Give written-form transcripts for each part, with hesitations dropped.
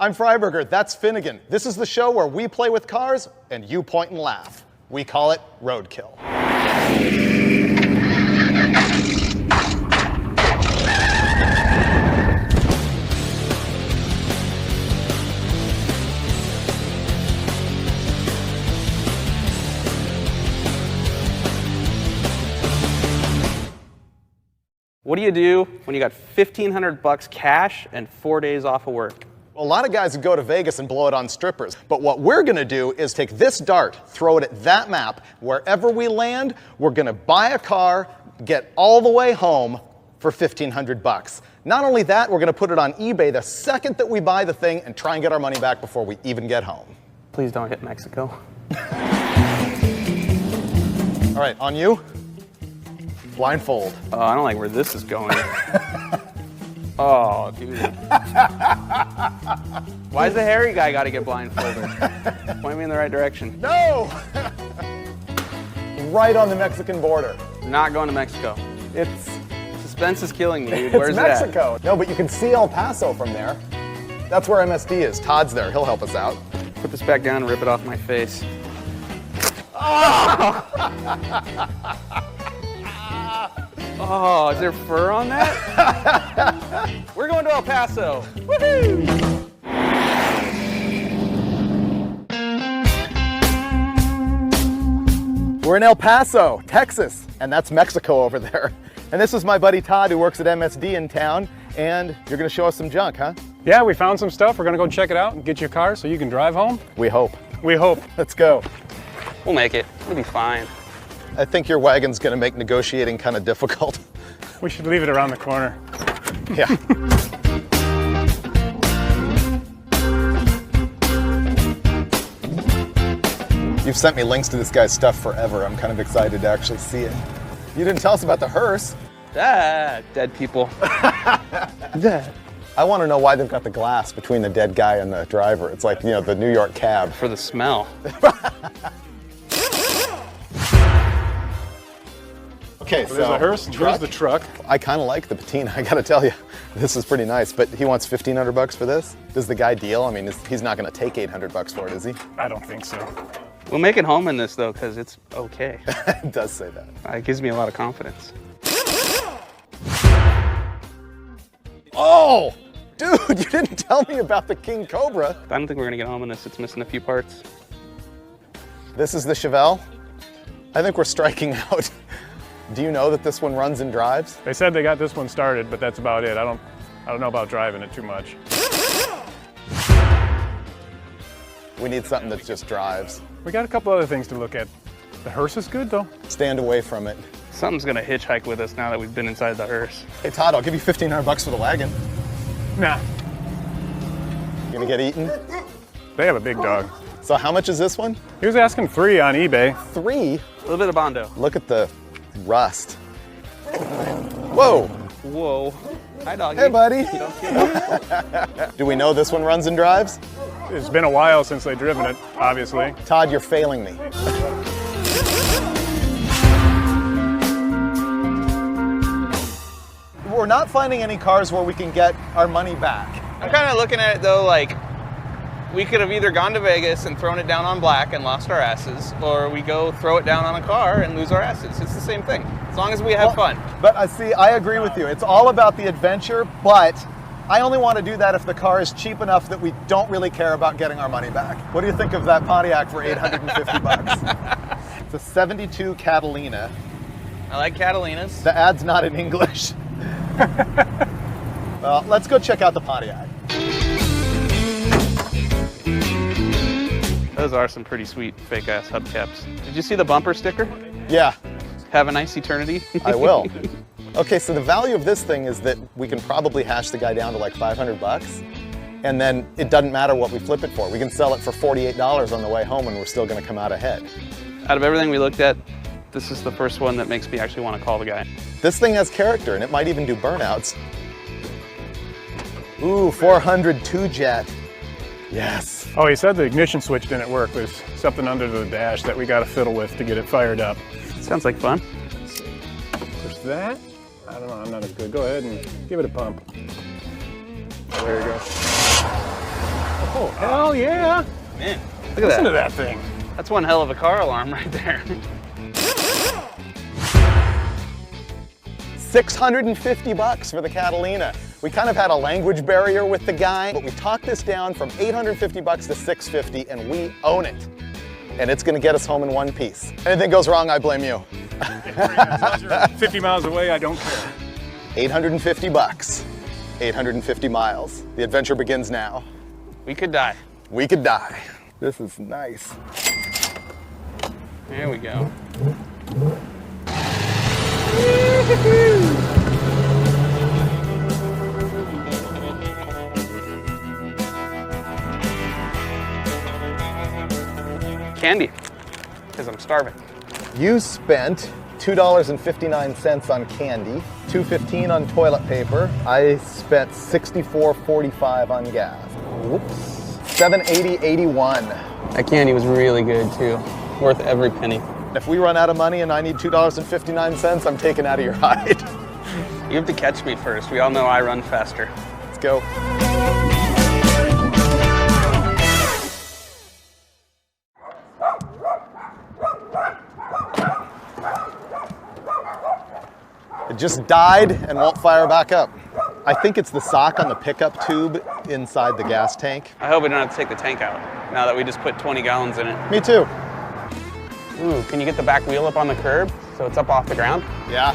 I'm Freiburger, that's Finnegan. This is the show where we play with cars and you point and laugh. We call it Roadkill. What do you do when you got $1,500 cash and 4 days off of work? A lot of guys would go to Vegas and blow it on strippers, but what we're gonna do is take this dart, throw it at that map, wherever we land, we're gonna buy a car, get all the way home for $1,500. Not only that, we're gonna put it on eBay the second that we buy the thing and try and get our money back before we even get home. Please don't hit Mexico. All right, on you. Blindfold. Oh, I don't like where this is going. Oh, dude. Why is the hairy guy got to get blindfolded? Point me in the right direction. No! Right on the Mexican border. Not going to Mexico. It's... Suspense is killing me, dude. It's Where's Mexico. No, but you can see El Paso from there. That's where MSD is. Todd's there. He'll help us out. Put this back down and rip it off my face. Oh! Oh, is there fur on that? We're going to El Paso. Woohoo! We're in El Paso, Texas, and that's Mexico over there. And this is my buddy Todd who works at MSD in town, and you're gonna show us some junk, huh? Yeah, we found some stuff. We're gonna go check it out and get you a car so you can drive home. We hope. We hope. Let's go. We'll make it. It'll be fine. I think your wagon's gonna make negotiating kind of difficult. We should leave it around the corner. Yeah. You've sent me links to this guy's stuff forever. I'm kind of excited to actually see it. You didn't tell us about the hearse. Ah, dead people. Dead. I want to know why they've got the glass between the dead guy and the driver. It's like, you know, the New York cab. For the smell. Okay, so there's the hearse, here's the truck. I kind of like the patina, I gotta tell you. This is pretty nice, but he wants $1,500 for this? Does the guy deal? I mean, he's not gonna take $800 for it, is he? I don't think so. We'll make it home in this though, because it's okay. It does say that. It gives me a lot of confidence. Oh! Dude, you didn't tell me about the King Cobra. I don't think we're gonna get home in this. It's missing a few parts. This is the Chevelle. I think we're striking out. Do you know that this one runs and drives? They said they got this one started, but that's about it. I don't know about driving it too much. We need something that just drives. We got a couple other things to look at. The hearse is good though. Stand away from it. Something's gonna hitchhike with us now that we've been inside the hearse. Hey Todd, I'll give you $1,500 for the wagon. Nah. You gonna get eaten? They have a big dog. So how much is this one? He was asking $3 on eBay. $3? A little bit of Bondo. Look at the rust. Whoa. Whoa. Hi, doggy. Hey, buddy. You don't see me? Do we know this one runs and drives? It's been a while since they've driven it, obviously. Todd, you're failing me. We're not finding any cars where we can get our money back. I'm kind of looking at it though, like, we could have either gone to Vegas and thrown it down on black and lost our asses, or we go throw it down on a car and lose our asses. It's the same thing, as long as we have fun. But see, I agree with you. It's all about the adventure, but I only want to do that if the car is cheap enough that we don't really care about getting our money back. What do you think of that Pontiac for $850? It's a 72 Catalina. I like Catalinas. The ad's not in English. Well, let's go check out the Pontiac. Those are some pretty sweet fake-ass hubcaps. Did you see the bumper sticker? Yeah. Have a nice eternity. I will. Okay, so the value of this thing is that we can probably hash the guy down to like $500, and then it doesn't matter what we flip it for. We can sell it for $48 on the way home and we're still gonna come out ahead. Out of everything we looked at, this is the first one that makes me actually want to call the guy. This thing has character and it might even do burnouts. Ooh, 402 jet. Yes. Oh, he said the ignition switch didn't work. There's something under the dash that we got to fiddle with to get it fired up. Sounds like fun. Push that. I don't know, I'm not as good. Go ahead and give it a pump. There you go. Hell yeah. Man, look at Listen that. to that thing. That's one hell of a car alarm right there. 650 bucks for the Catalina. We kind of had a language barrier with the guy, but we talked this down from 850 bucks to 650, and we own it. And it's gonna get us home in one piece. Anything goes wrong, I blame you. 50 miles away, I don't care. 850 bucks, 850 miles. The adventure begins now. We could die. We could die. This is nice. There we go. Candy, because I'm starving. You spent $2.59 on candy, $2.15 on toilet paper. I spent $64.45 on gas. Whoops. $7.80.81. That candy was really good too. Worth every penny. If we run out of money and I need $2.59, I'm taking out of your hide. You have to catch me first. We all know I run faster. Let's go. It just died and won't fire back up. I think it's the sock on the pickup tube inside the gas tank. I hope we don't have to take the tank out now that we just put 20 gallons in it. Me too. Ooh, can you get the back wheel up on the curb so it's up off the ground? Yeah.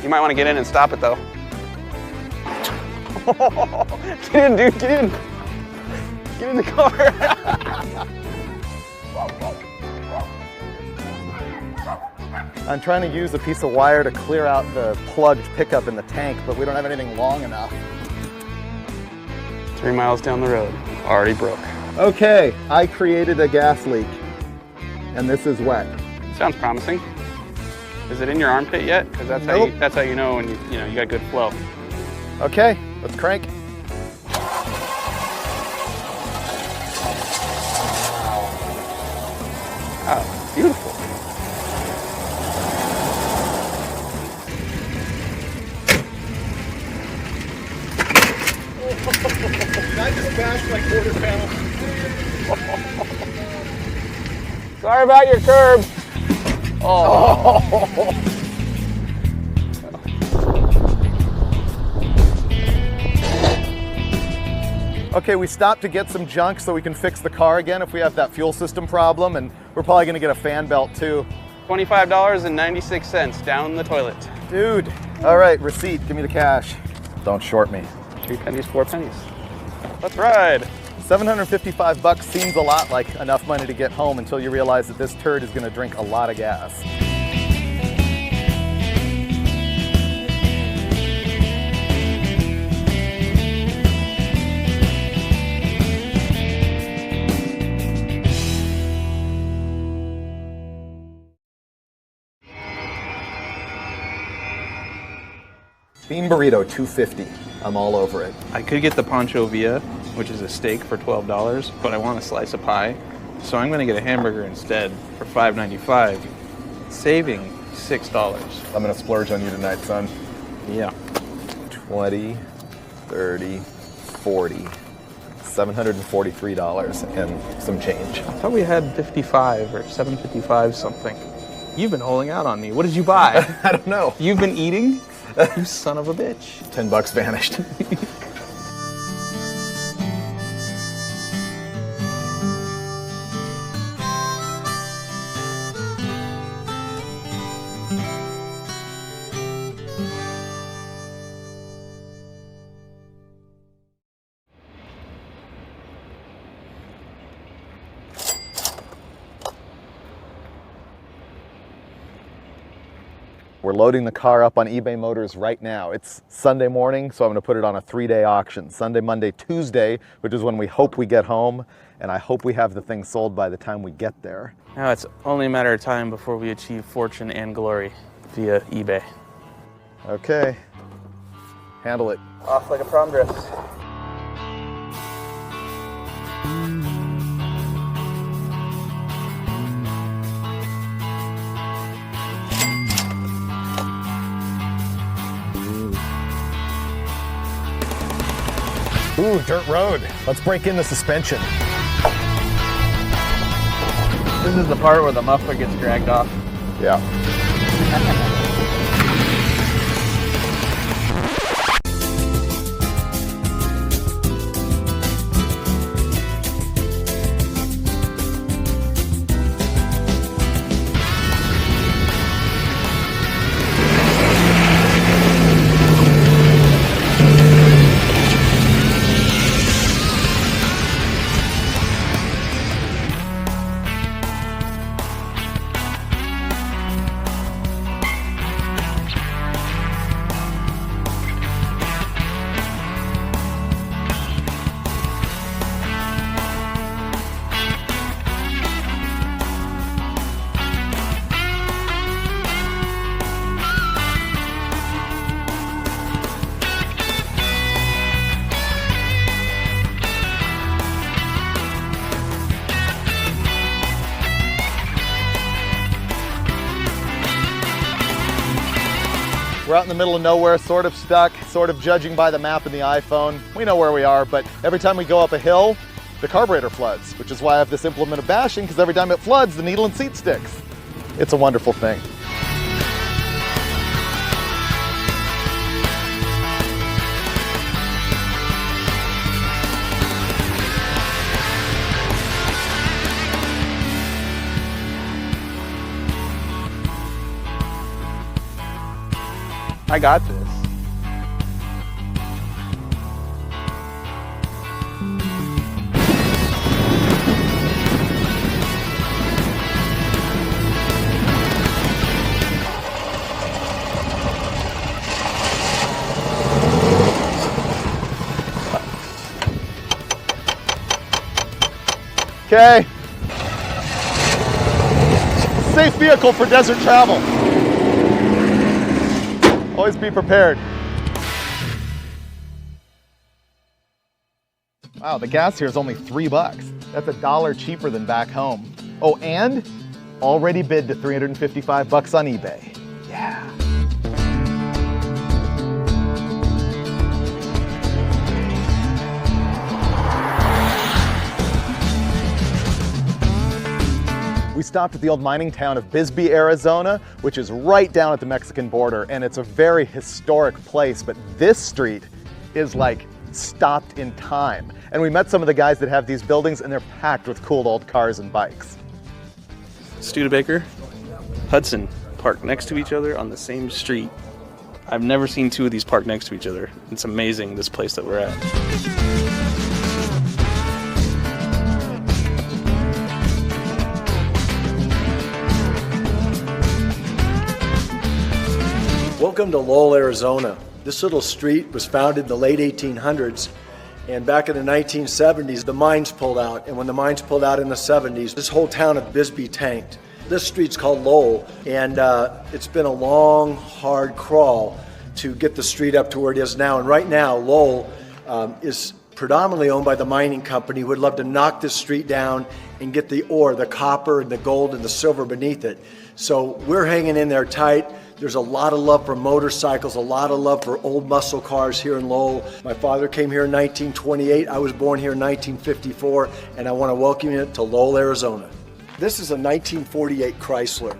You might want to get in and stop it though. Get in, dude, get in. Get in the car. I'm trying to use a piece of wire to clear out the plugged pickup in the tank, but we don't have anything long enough. 3 miles down the road, already broke. Okay, I created a gas leak, and this is wet. Sounds promising. Is it in your armpit yet? Because that's Nope. how you know when you got good flow. Okay, let's crank. Oh, beautiful. I just bashed my quarter panel. Sorry about your curb. Oh. Okay, we stopped to get some junk so we can fix the car again if we have that fuel system problem, and we're probably gonna get a fan belt too. $25.96 down the toilet. Dude, all right, receipt, give me the cash. Don't short me. 3 pennies, 4 pennies. Let's ride. 755 bucks seems a lot like enough money to get home until you realize that this turd is gonna drink a lot of gas. Bean burrito, $2.50. I'm all over it. I could get the Pancho Villa, which is a steak for $12, but I want a slice of pie. So I'm gonna get a hamburger instead for $5.95, saving $6. I'm gonna splurge on you tonight, son. Yeah. 20, 30, 40, $743 and some change. I thought we had 55 or 755 something. You've been holding out on me. What did you buy? I don't know. You've been eating? You son of a bitch. $10 vanished. We're loading the car up on eBay Motors right now. It's Sunday morning, so I'm gonna put it on a 3-day auction. Sunday, Monday, Tuesday, which is when we hope we get home, and I hope we have the thing sold by the time we get there. Now it's only a matter of time before we achieve fortune and glory via eBay. Okay, handle it. Off like a prom dress. Ooh. Ooh, dirt road. Let's break in the suspension. This is the part where the muffler gets dragged off. Yeah. We're out in the middle of nowhere, sort of stuck, sort of judging by the map in the iPhone. We know where we are, but every time we go up a hill, the carburetor floods, which is why I have this implement of bashing, because every time it floods, the needle and seat sticks. It's a wonderful thing. I got this. Okay. Safe vehicle for desert travel. Always be prepared. Wow, the gas here is only $3. That's $1 cheaper than back home. Oh, and already bid to $355 on eBay. Yeah. We stopped at the old mining town of Bisbee, Arizona, which is right down at the Mexican border, and it's a very historic place, but this street is like stopped in time. And we met some of the guys that have these buildings, and they're packed with cool old cars and bikes. Studebaker, Hudson parked next to each other on the same street. I've never seen two of these parked next to each other. It's amazing, this place that we're at. Welcome to Lowell, Arizona. This little street was founded in the late 1800s, and back in the 1970s, the mines pulled out, and when the mines pulled out in the 70s, this whole town of Bisbee tanked. This street's called Lowell, and it's been a long, hard crawl to get the street up to where it is now. And right now, Lowell is predominantly owned by the mining company who would love to knock this street down and get the ore, the copper and the gold and the silver beneath it. So we're hanging in there tight. There's a lot of love for motorcycles, a lot of love for old muscle cars here in Lowell. My father came here in 1928. I was born here in 1954, and I want to welcome you to Lowell, Arizona. This is a 1948 Chrysler.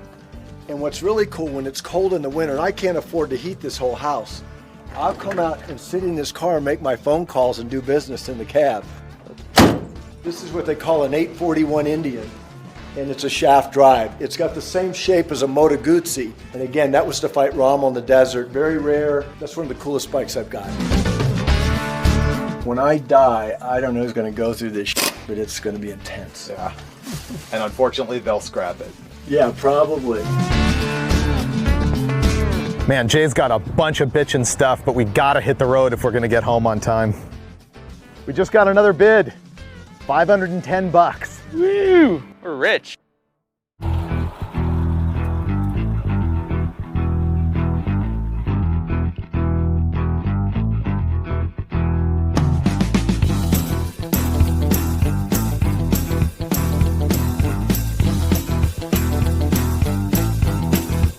And what's really cool, when it's cold in the winter, and I can't afford to heat this whole house, I'll come out and sit in this car and make my phone calls and do business in the cab. This is what they call an 841 Indian, and it's a shaft drive. It's got the same shape as a Moto Guzzi, and again, that was to fight Rommel in the desert. Very rare. That's one of the coolest bikes I've got. When I die, I don't know who's going to go through this shit, but it's going to be intense. Yeah. And unfortunately, they'll scrap it. Yeah, probably. Man, Jay's got a bunch of bitchin' stuff, but we gotta hit the road if we're gonna get home on time. We just got another bid, $510. Woo! We're rich.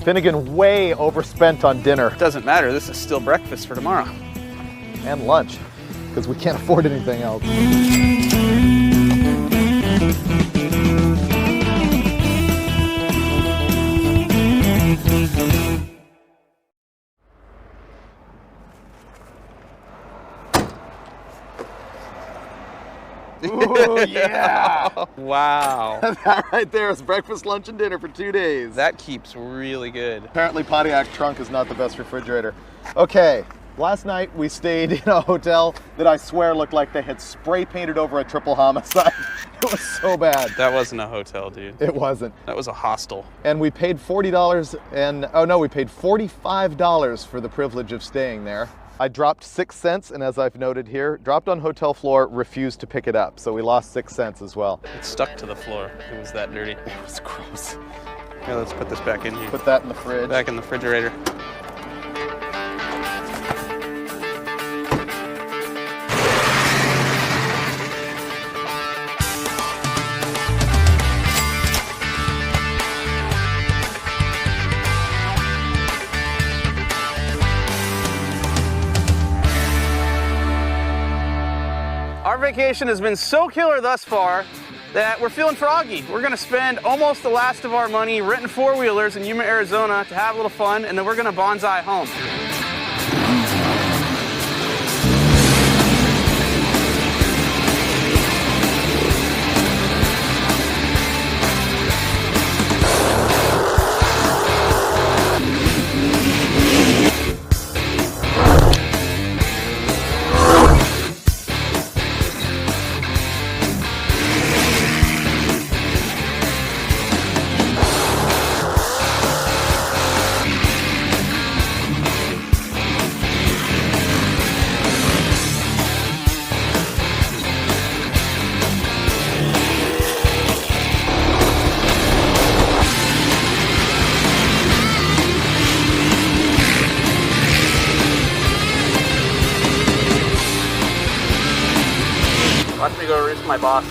Finnegan way overspent on dinner. Doesn't matter, this is still breakfast for tomorrow. And lunch. because we can't afford anything else. Ooh, yeah! Wow. That right there is breakfast, lunch, and dinner for 2 days. That keeps really good. Apparently Pontiac trunk is not the best refrigerator. Okay, last night we stayed in a hotel that I swear looked like they had spray painted over a triple homicide. It was so bad. That wasn't a hotel, dude. It wasn't. That was a hostel. And we paid $40 and, oh no, we paid $45 for the privilege of staying there. I dropped 6 cents, and as I've noted here, dropped on hotel floor, refused to pick it up. So we lost 6 cents as well. It stuck to the floor. It was that dirty. It was gross. Here, let's put this back in here. Put that in the fridge. Back in the refrigerator. Our vacation has been so killer thus far that we're feeling froggy. We're gonna spend almost the last of our money renting four-wheelers in Yuma, Arizona to have a little fun, and then we're gonna bonsai home. Watch me go reach my boss.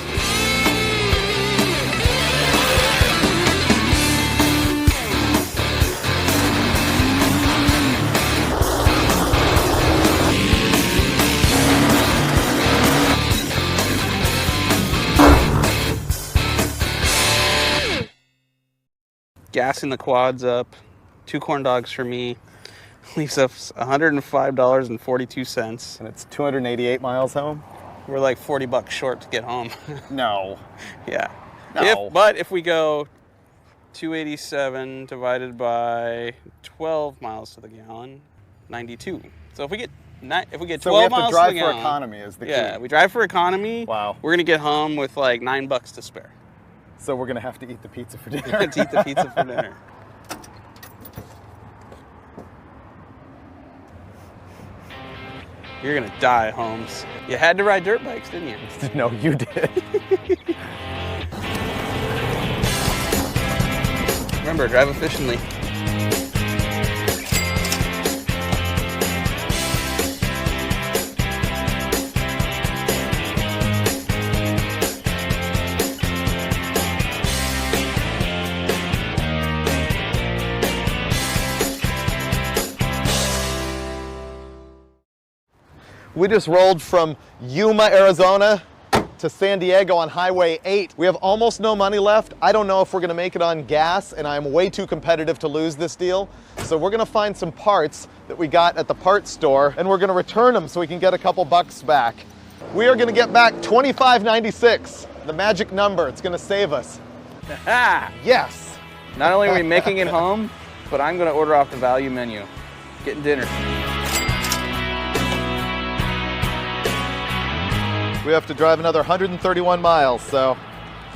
Gassing the quads up, 2 corn dogs for me, leaves us $105.42. And it's 288 miles home? We're like 40 bucks short to get home. No. Yeah. No. But if we go 287 divided by 12 miles to the gallon, 92. So if we get 12 So we have to miles drive to the for gallon, economy is the key. yeah, we drive for economy. Wow. We're gonna get home with like $9 to spare. So we're gonna have to eat the pizza for dinner. Let's eat the pizza for dinner. You're gonna die, Holmes. You had to ride dirt bikes, didn't you? No, you did. Remember, drive efficiently. We just rolled from Yuma, Arizona to San Diego on Highway 8. We have almost no money left. I don't know if we're gonna make it on gas, and I'm way too competitive to lose this deal. So we're gonna find some parts that we got at the parts store, and we're gonna return them so we can get a couple bucks back. We are gonna get back $25.96, the magic number. It's gonna save us. Yes. Not only are we making it home, but I'm gonna order off the value menu. Getting dinner. We have to drive another 131 miles, so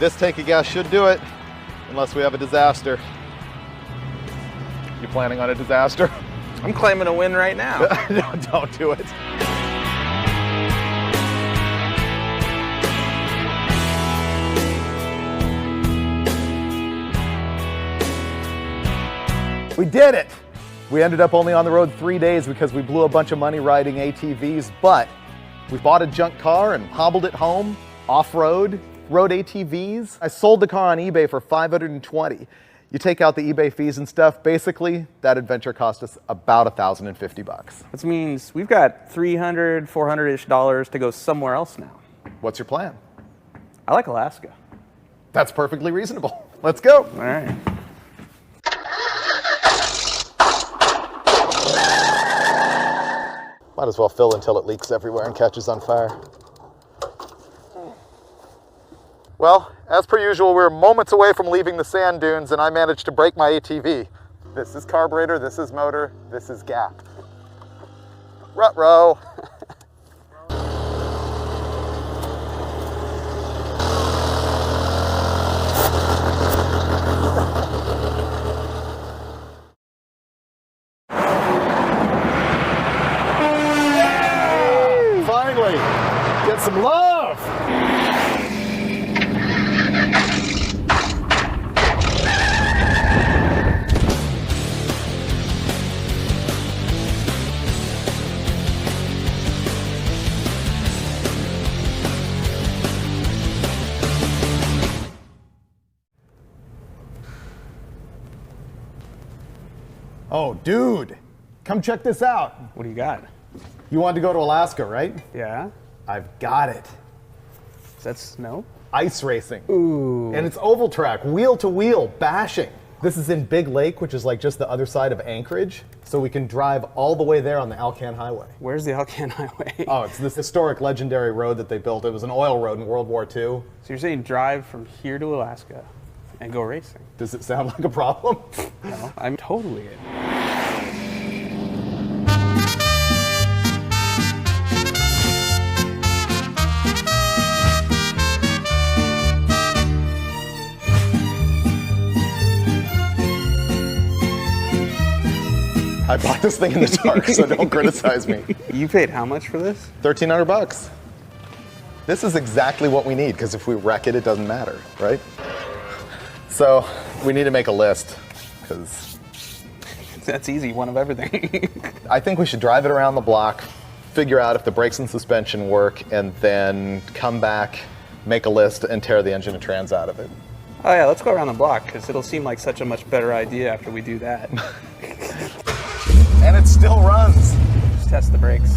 this tank of gas should do it, unless we have a disaster. You planning on a disaster? I'm claiming a win right now. No, don't do it. We did it! We ended up only on the road 3 days because we blew a bunch of money riding ATVs, but we bought a junk car and hobbled it home, off-road, rode ATVs. I sold the car on eBay for $520. You take out the eBay fees and stuff, basically, that adventure cost us about $1,050. Which means we've got $300, $400-ish to go somewhere else now. What's your plan? I like Alaska. That's perfectly reasonable. Let's go. All right. Might as well fill until it leaks everywhere and catches on fire. Well, as per usual, we're moments away from leaving the sand dunes and I managed to break my ATV. This is carburetor, this is motor, this is gap. Ruh-roh. Finally, get some love. Oh, dude, come check this out. What do you got? You wanted to go to Alaska, right? Yeah? I've got it. Is that snow? Ice racing. Ooh. And it's oval track, wheel to wheel, bashing. This is in Big Lake, which is like just the other side of Anchorage. So we can drive all the way there on the Alcan Highway. Where's the Alcan Highway? Oh, it's this historic legendary road that they built. It was an oil road in World War II. So you're saying drive from here to Alaska and go racing? Does it sound like a problem? No, I'm totally in. I bought this thing in the dark, so don't criticize me. You paid how much for this? $1,300. This is exactly what we need, because if we wreck it, it doesn't matter, right? So we need to make a list, because That's easy, one of everything. I think we should drive it around the block, figure out if the brakes and suspension work, and then come back, make a list, and tear the engine and trans out of it. Oh yeah, let's go around the block, because it'll seem like such a much better idea after we do that. And it still runs. Just test the brakes.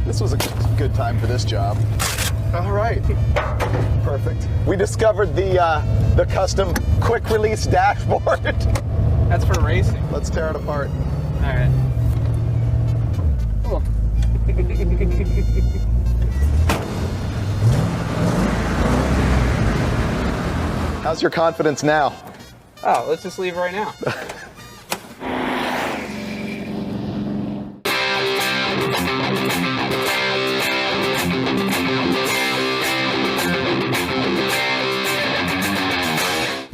This was a good time for this job. All right, perfect. We discovered the custom quick release dashboard. That's for racing. Let's tear it apart. All right. Cool. How's your confidence now? Oh, let's just leave right now.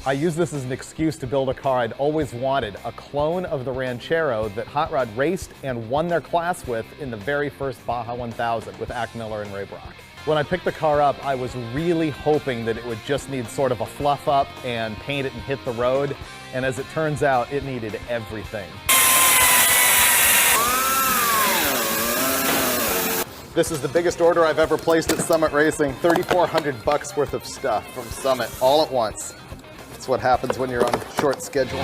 I use this as an excuse to build a car I'd always wanted, a clone of the Ranchero that Hot Rod raced and won their class with in the very first Baja 1000 with Ack Miller and Ray Brock. When I picked the car up, I was really hoping that it would just need sort of a fluff up and paint it and hit the road, and as it turns out, it needed everything. This is the biggest order I've ever placed at Summit Racing, $3,400 worth of stuff from Summit all at once. That's what happens when you're on a short schedule.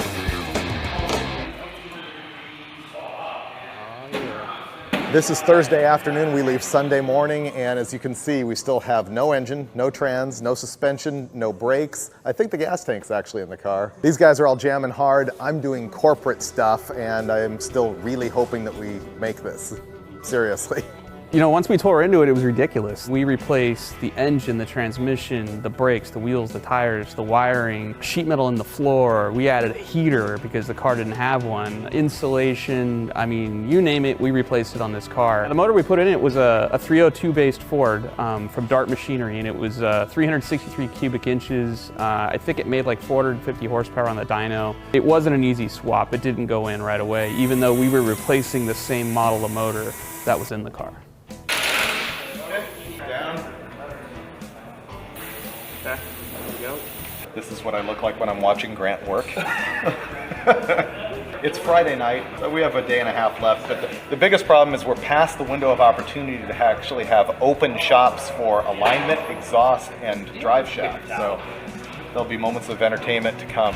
This is Thursday afternoon. We leave Sunday morning, and as you can see, we still have no engine, no trans, no suspension, no brakes. I think the gas tank's actually in the car. These guys are all jamming hard. I'm doing corporate stuff, and I'm still really hoping that we make this. Seriously. You know, once we tore into it, it was ridiculous. We replaced the engine, the transmission, the brakes, the wheels, the tires, the wiring, sheet metal in the floor. We added a heater because the car didn't have one. Insulation, I mean, you name it, we replaced it on this car. The motor we put in it was a 302 based Ford from Dart Machinery, and it was 363 cubic inches. I think it made like 450 horsepower on the dyno. It wasn't an easy swap. It didn't go in right away, even though we were replacing the same model of motor that was in the car. This is what I look like when I'm watching Grant work. It's Friday night, so we have a day and a half left, but the biggest problem is we're past the window of opportunity to actually have open shops for alignment, exhaust, and drive shaft. So There'll be moments of entertainment to come.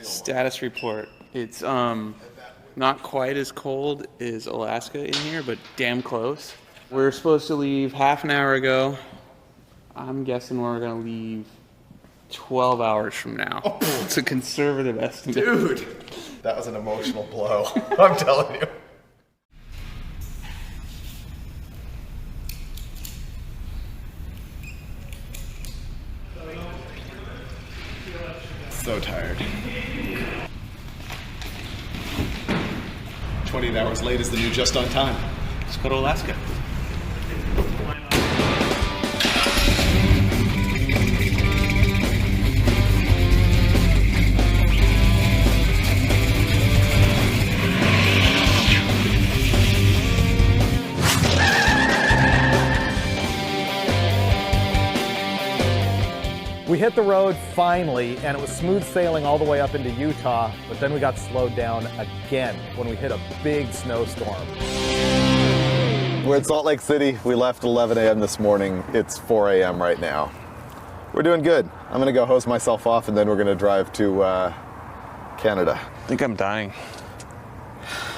Status report. It's not quite as cold as Alaska in here, but damn close. We're supposed to leave half an hour ago. I'm guessing we're gonna leave 12 hours from now. It's a conservative estimate. Dude, that was an emotional blow. I'm telling you. So tired. 28 hours late is the new just on time. Let's go to Alaska. We hit the road finally, and it was smooth sailing all the way up into Utah, but then we got slowed down again when we hit a big snowstorm. We're in Salt Lake City. We left at 11 a.m. this morning. It's 4 a.m. right now. We're doing good. I'm gonna go hose myself off, and then we're gonna drive to Canada. I think I'm dying.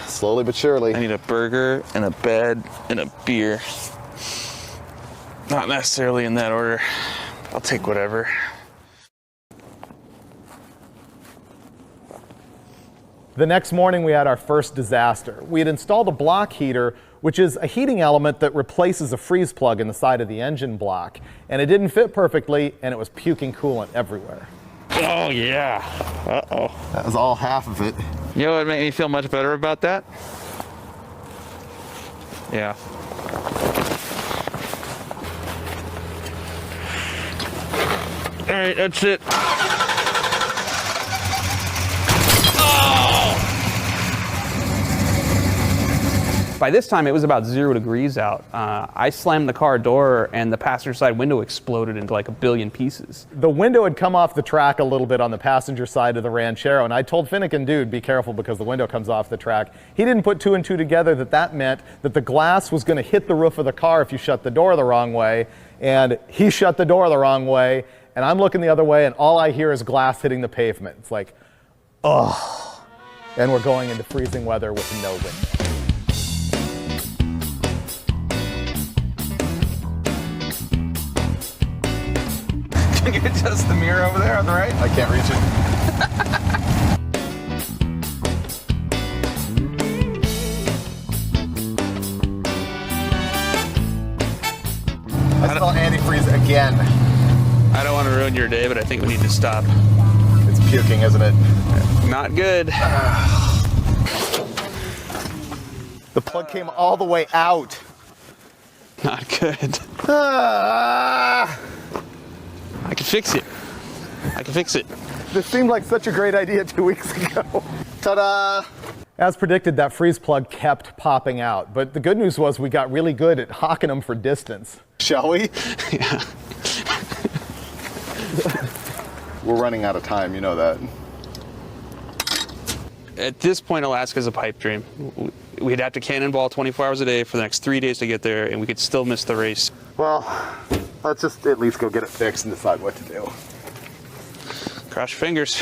Slowly but surely. I need a burger and a bed and a beer. Not necessarily in that order. I'll take whatever. The next morning we had our first disaster. We had installed a block heater, which is a heating element that replaces a freeze plug in the side of the engine block. And it didn't fit perfectly, and it was puking coolant everywhere. Oh yeah. Uh-oh. That was all half of it. You know what made me feel much better about that? Yeah. All right, that's it. By this time, it was about 0 degrees out. I slammed the car door and the passenger side window exploded into like a billion pieces. The window had come off the track a little bit on the passenger side of the Ranchero, and I told Finnegan, dude, be careful because the window comes off the track. He didn't put 2 and 2 together that meant that the glass was going to hit the roof of the car if you shut the door the wrong way, and he shut the door the wrong way, and I'm looking the other way, and all I hear is glass hitting the pavement. It's like, ugh. And we're going into freezing weather with no wind. Can you adjust the mirror over there on the right? I can't reach it. I saw antifreeze again. I don't want to ruin your day, but I think we need to stop. It's puking, isn't it? Not good. The plug came all the way out. Not good. I can fix it. I can fix it. This seemed like such a great idea 2 weeks ago. Ta-da! As predicted, that freeze plug kept popping out. But the good news was we got really good at hawking them for distance. Shall we? Yeah. We're running out of time, you know that. At this point, Alaska's a pipe dream. We'd have to cannonball 24 hours a day for the next 3 days to get there, and we could still miss the race. Well, let's just at least go get it fixed and decide what to do. Cross your fingers.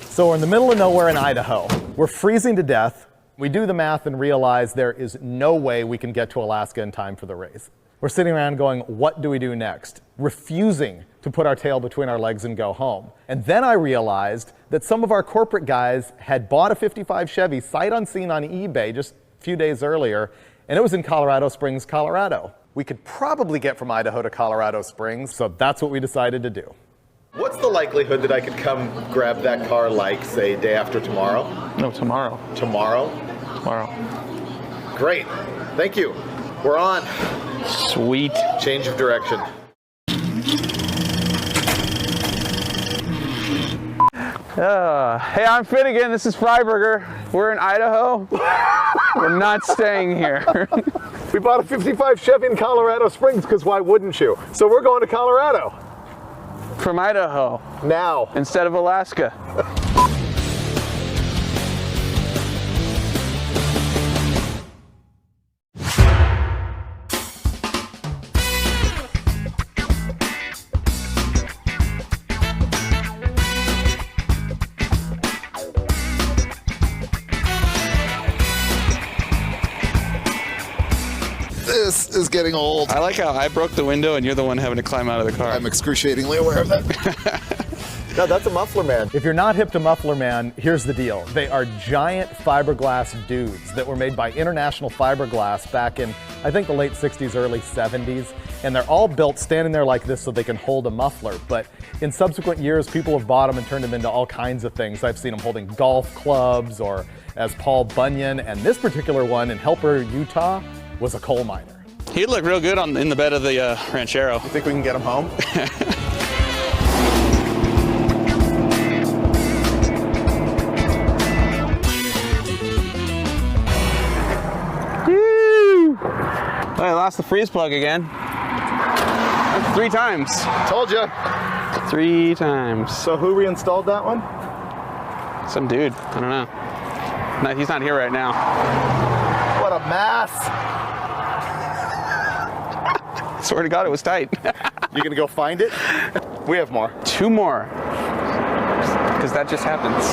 So we're in the middle of nowhere in Idaho. We're freezing to death. We do the math and realize there is no way we can get to Alaska in time for the race. We're sitting around going, what do we do next? Refusing to put our tail between our legs and go home. And then I realized that some of our corporate guys had bought a 55 Chevy sight unseen on eBay just a few days earlier, and it was in Colorado Springs, Colorado. We could probably get from Idaho to Colorado Springs, so that's what we decided to do. What's the likelihood that I could come grab that car, like, say, day after tomorrow? No, tomorrow. Tomorrow? Tomorrow. Great. Thank you. We're on. Sweet. Change of direction. Hey, I'm Finnegan. This is Freiburger. We're in Idaho. We're not staying here. We bought a 55 Chevy in Colorado Springs because why wouldn't you? So we're going to Colorado. From Idaho. Now. Instead of Alaska. is getting old. I like how I broke the window and you're the one having to climb out of the car. I'm excruciatingly aware of that. No, that's a muffler man. If you're not hip to Muffler Man, here's the deal. They are giant fiberglass dudes that were made by International Fiberglass back in, I think, the late 60s, early 70s. And they're all built standing there like this so they can hold a muffler. But in subsequent years, people have bought them and turned them into all kinds of things. I've seen them holding golf clubs or as Paul Bunyan. And this particular one in Helper, Utah, was a coal miner. He'd look real good in the bed of the Ranchero. You think we can get him home? I lost the freeze plug again. That's 3 times. Told you. 3 times. So who reinstalled that one? Some dude. I don't know. No, he's not here right now. What a mess. Swear to God, it was tight. You gonna go find it? We have more. 2 more. Because that just happens.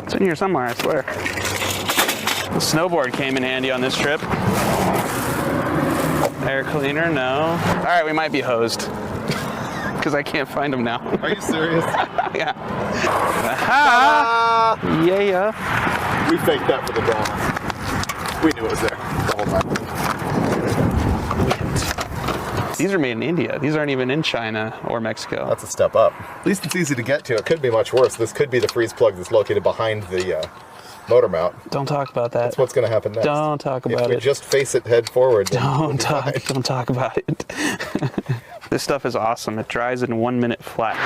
It's in here somewhere, I swear. The snowboard came in handy on this trip. Air cleaner, no. All right, we might be hosed. Because I can't find them now. Are you serious? Yeah. Aha! Yeah. We faked that for the drama. We knew it was there the whole time. These are made in India. These aren't even in China or Mexico. That's a step up. At least it's easy to get to. It could be much worse. This could be the freeze plug that's located behind the motor mount. Don't talk about that. That's what's going to happen next. Don't talk about it. If we just face it head forward. Don't talk about it. This stuff is awesome. It dries in 1 minute flat.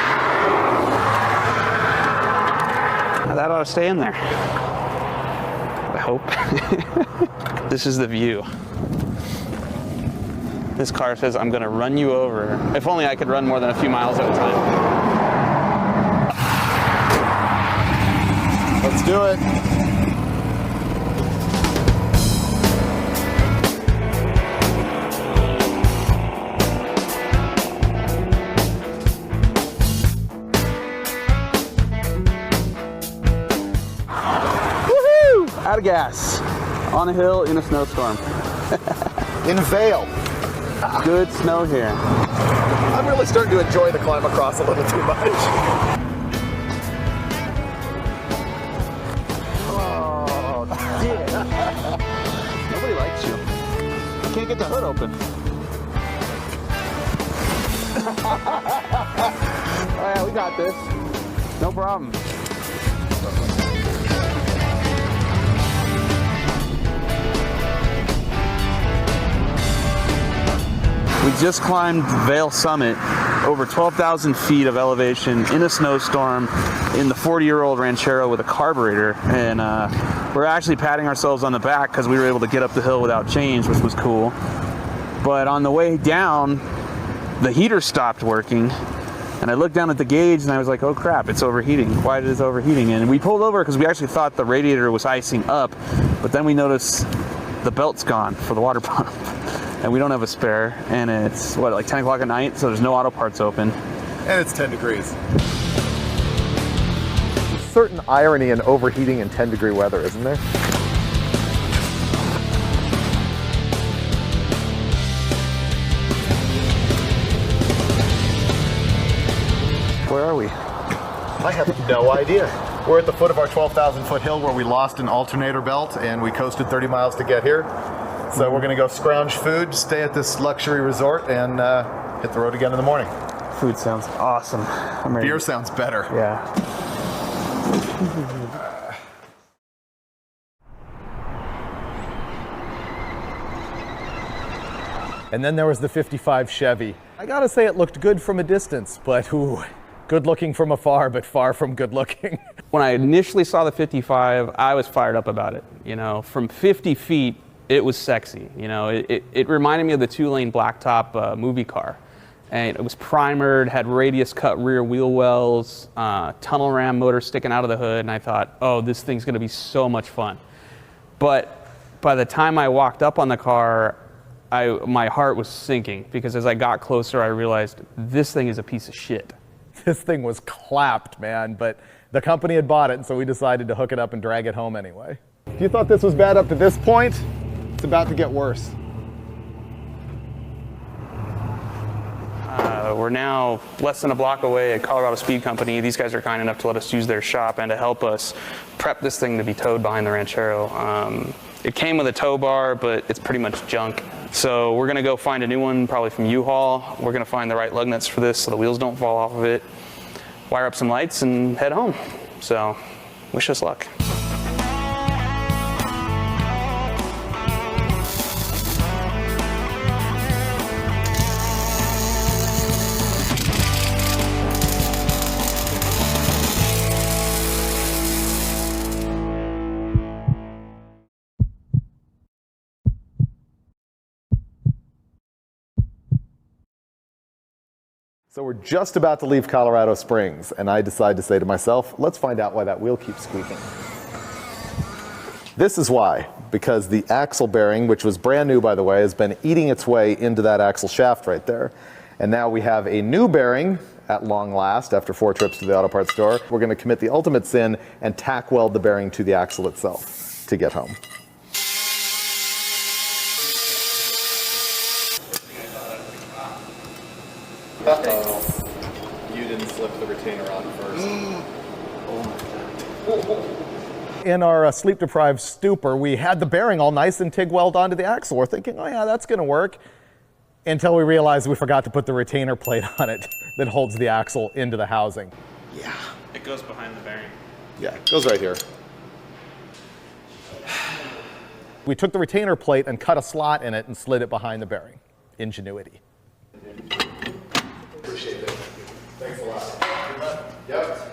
Now that ought to stay in there. I hope. This is the view. This car says, I'm gonna run you over. If only I could run more than a few miles at a time. Let's do it. Woohoo! Out of gas. On a hill in a snowstorm. In Vail. Good snow here. I'm really starting to enjoy the climb across a little too much. Oh, dear. Nobody likes you. I can't get the hood open. Oh yeah, we got this. No problem. We just climbed Vail Summit, over 12,000 feet of elevation in a snowstorm in the 40-year-old Ranchero with a carburetor, and we're actually patting ourselves on the back because we were able to get up the hill without change, which was cool. But on the way down, the heater stopped working, and I looked down at the gauge and I was like, oh crap, it's overheating. Why is it overheating? And we pulled over because we actually thought the radiator was icing up, but then we noticed the belt's gone for the water pump. And we don't have a spare, and it's, what, like 10 o'clock at night, so there's no auto parts open. And it's 10 degrees. There's certain irony in overheating in 10-degree weather, isn't there? Where are we? I have no idea. We're at the foot of our 12,000-foot hill where we lost an alternator belt, and we coasted 30 miles to get here. So we're gonna go scrounge food, stay at this luxury resort, and hit the road again in the morning. Food sounds awesome. I'm ready. Beer sounds better. Yeah. And then there was the 55 Chevy. I gotta say it looked good from a distance, but ooh, good looking from afar, but far from good looking. When I initially saw the 55, I was fired up about it. You know, from 50 feet, it was sexy. You know, it reminded me of the 2-lane blacktop movie car. And it was primered, had radius cut rear wheel wells, tunnel ram motor sticking out of the hood, and I thought, oh, this thing's gonna be so much fun. But by the time I walked up on the car, my heart was sinking, because as I got closer, I realized this thing is a piece of shit. This thing was clapped, man, but the company had bought it, and so we decided to hook it up and drag it home anyway. If you thought this was bad up to this point, it's about to get worse. We're now less than a block away at Colorado Speed Company. These guys are kind enough to let us use their shop and to help us prep this thing to be towed behind the Ranchero. It came with a tow bar, but it's pretty much junk. So we're gonna go find a new one, probably from U-Haul. We're gonna find the right lug nuts for this so the wheels don't fall off of it, wire up some lights and head home. So wish us luck. So we're just about to leave Colorado Springs, and I decide to say to myself, let's find out why that wheel keeps squeaking. This is why, because the axle bearing, which was brand new by the way, has been eating its way into that axle shaft right there. And now we have a new bearing at long last after 4 trips to the auto parts store. We're going to commit the ultimate sin and tack weld the bearing to the axle itself to get home. Uh-oh. You didn't slip the retainer on first. In our sleep-deprived stupor, we had the bearing all nice and TIG weld onto the axle. We're thinking, oh yeah, that's going to work. Until we realized we forgot to put the retainer plate on it that holds the axle into the housing. Yeah. It goes behind the bearing. Yeah, it goes right here. We took the retainer plate and cut a slot in it and slid it behind the bearing. Ingenuity. Appreciate it. Thanks a lot. Yep.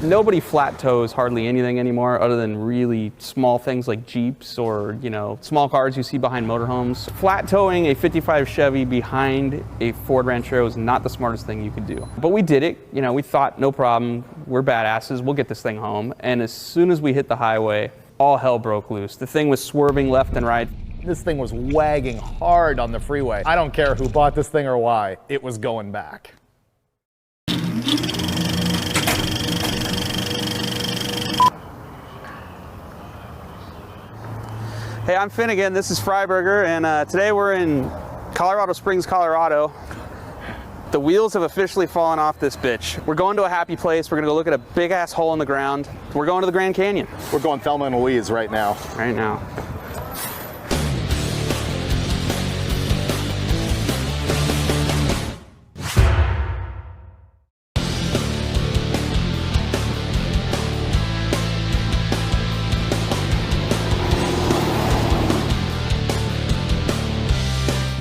Nobody flat tows hardly anything anymore other than really small things like Jeeps or, you know, small cars you see behind motorhomes. Flat towing a 55 Chevy behind a Ford Ranchero is not the smartest thing you could do. But we did it. You know, we thought, no problem. We're badasses. We'll get this thing home. And as soon as we hit the highway, all hell broke loose. The thing was swerving left and right. This thing was wagging hard on the freeway. I don't care who bought this thing or why. It was going back. Hey, I'm Finnegan, this is Freiburger, and today we're in Colorado Springs, Colorado. The wheels have officially fallen off this bitch. We're going to a happy place. We're gonna go look at a big ass hole in the ground. We're going to the Grand Canyon. We're going Thelma and Louise right now. Right now.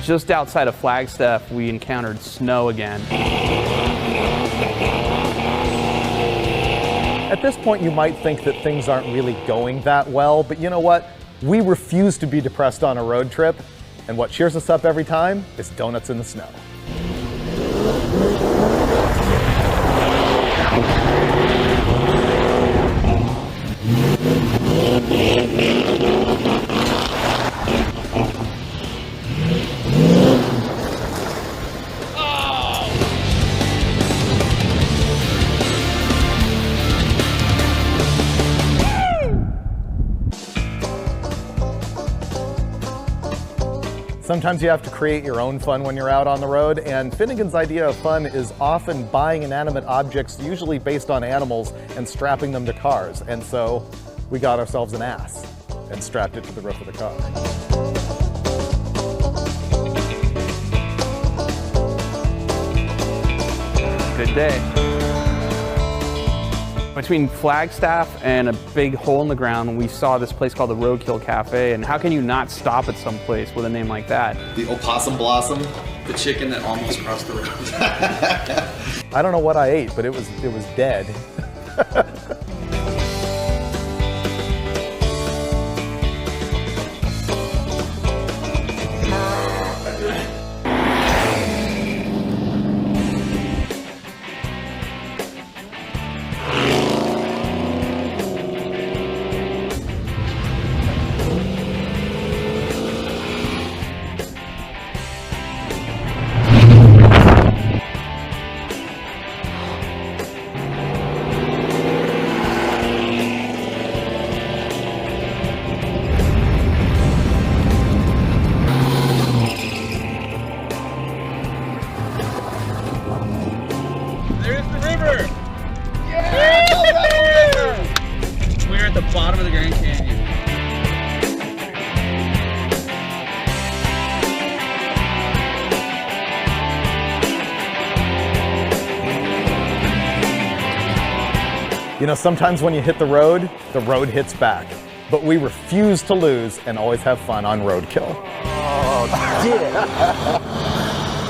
Just outside of Flagstaff, we encountered snow again. At this point, you might think that things aren't really going that well, but you know what? We refuse to be depressed on a road trip, and what cheers us up every time is donuts in the snow. Sometimes you have to create your own fun when you're out on the road, and Finnegan's idea of fun is often buying inanimate objects, usually based on animals, and strapping them to cars. And so we got ourselves an ass and strapped it to the roof of the car. Good day. Between Flagstaff and a big hole in the ground, we saw this place called the Roadkill Cafe, and how can you not stop at some place with a name like that? The opossum blossom. The chicken that almost crossed the road. I don't know what I ate, but it was dead. You know, sometimes when you hit the road hits back. But we refuse to lose and always have fun on Roadkill. Oh, dick.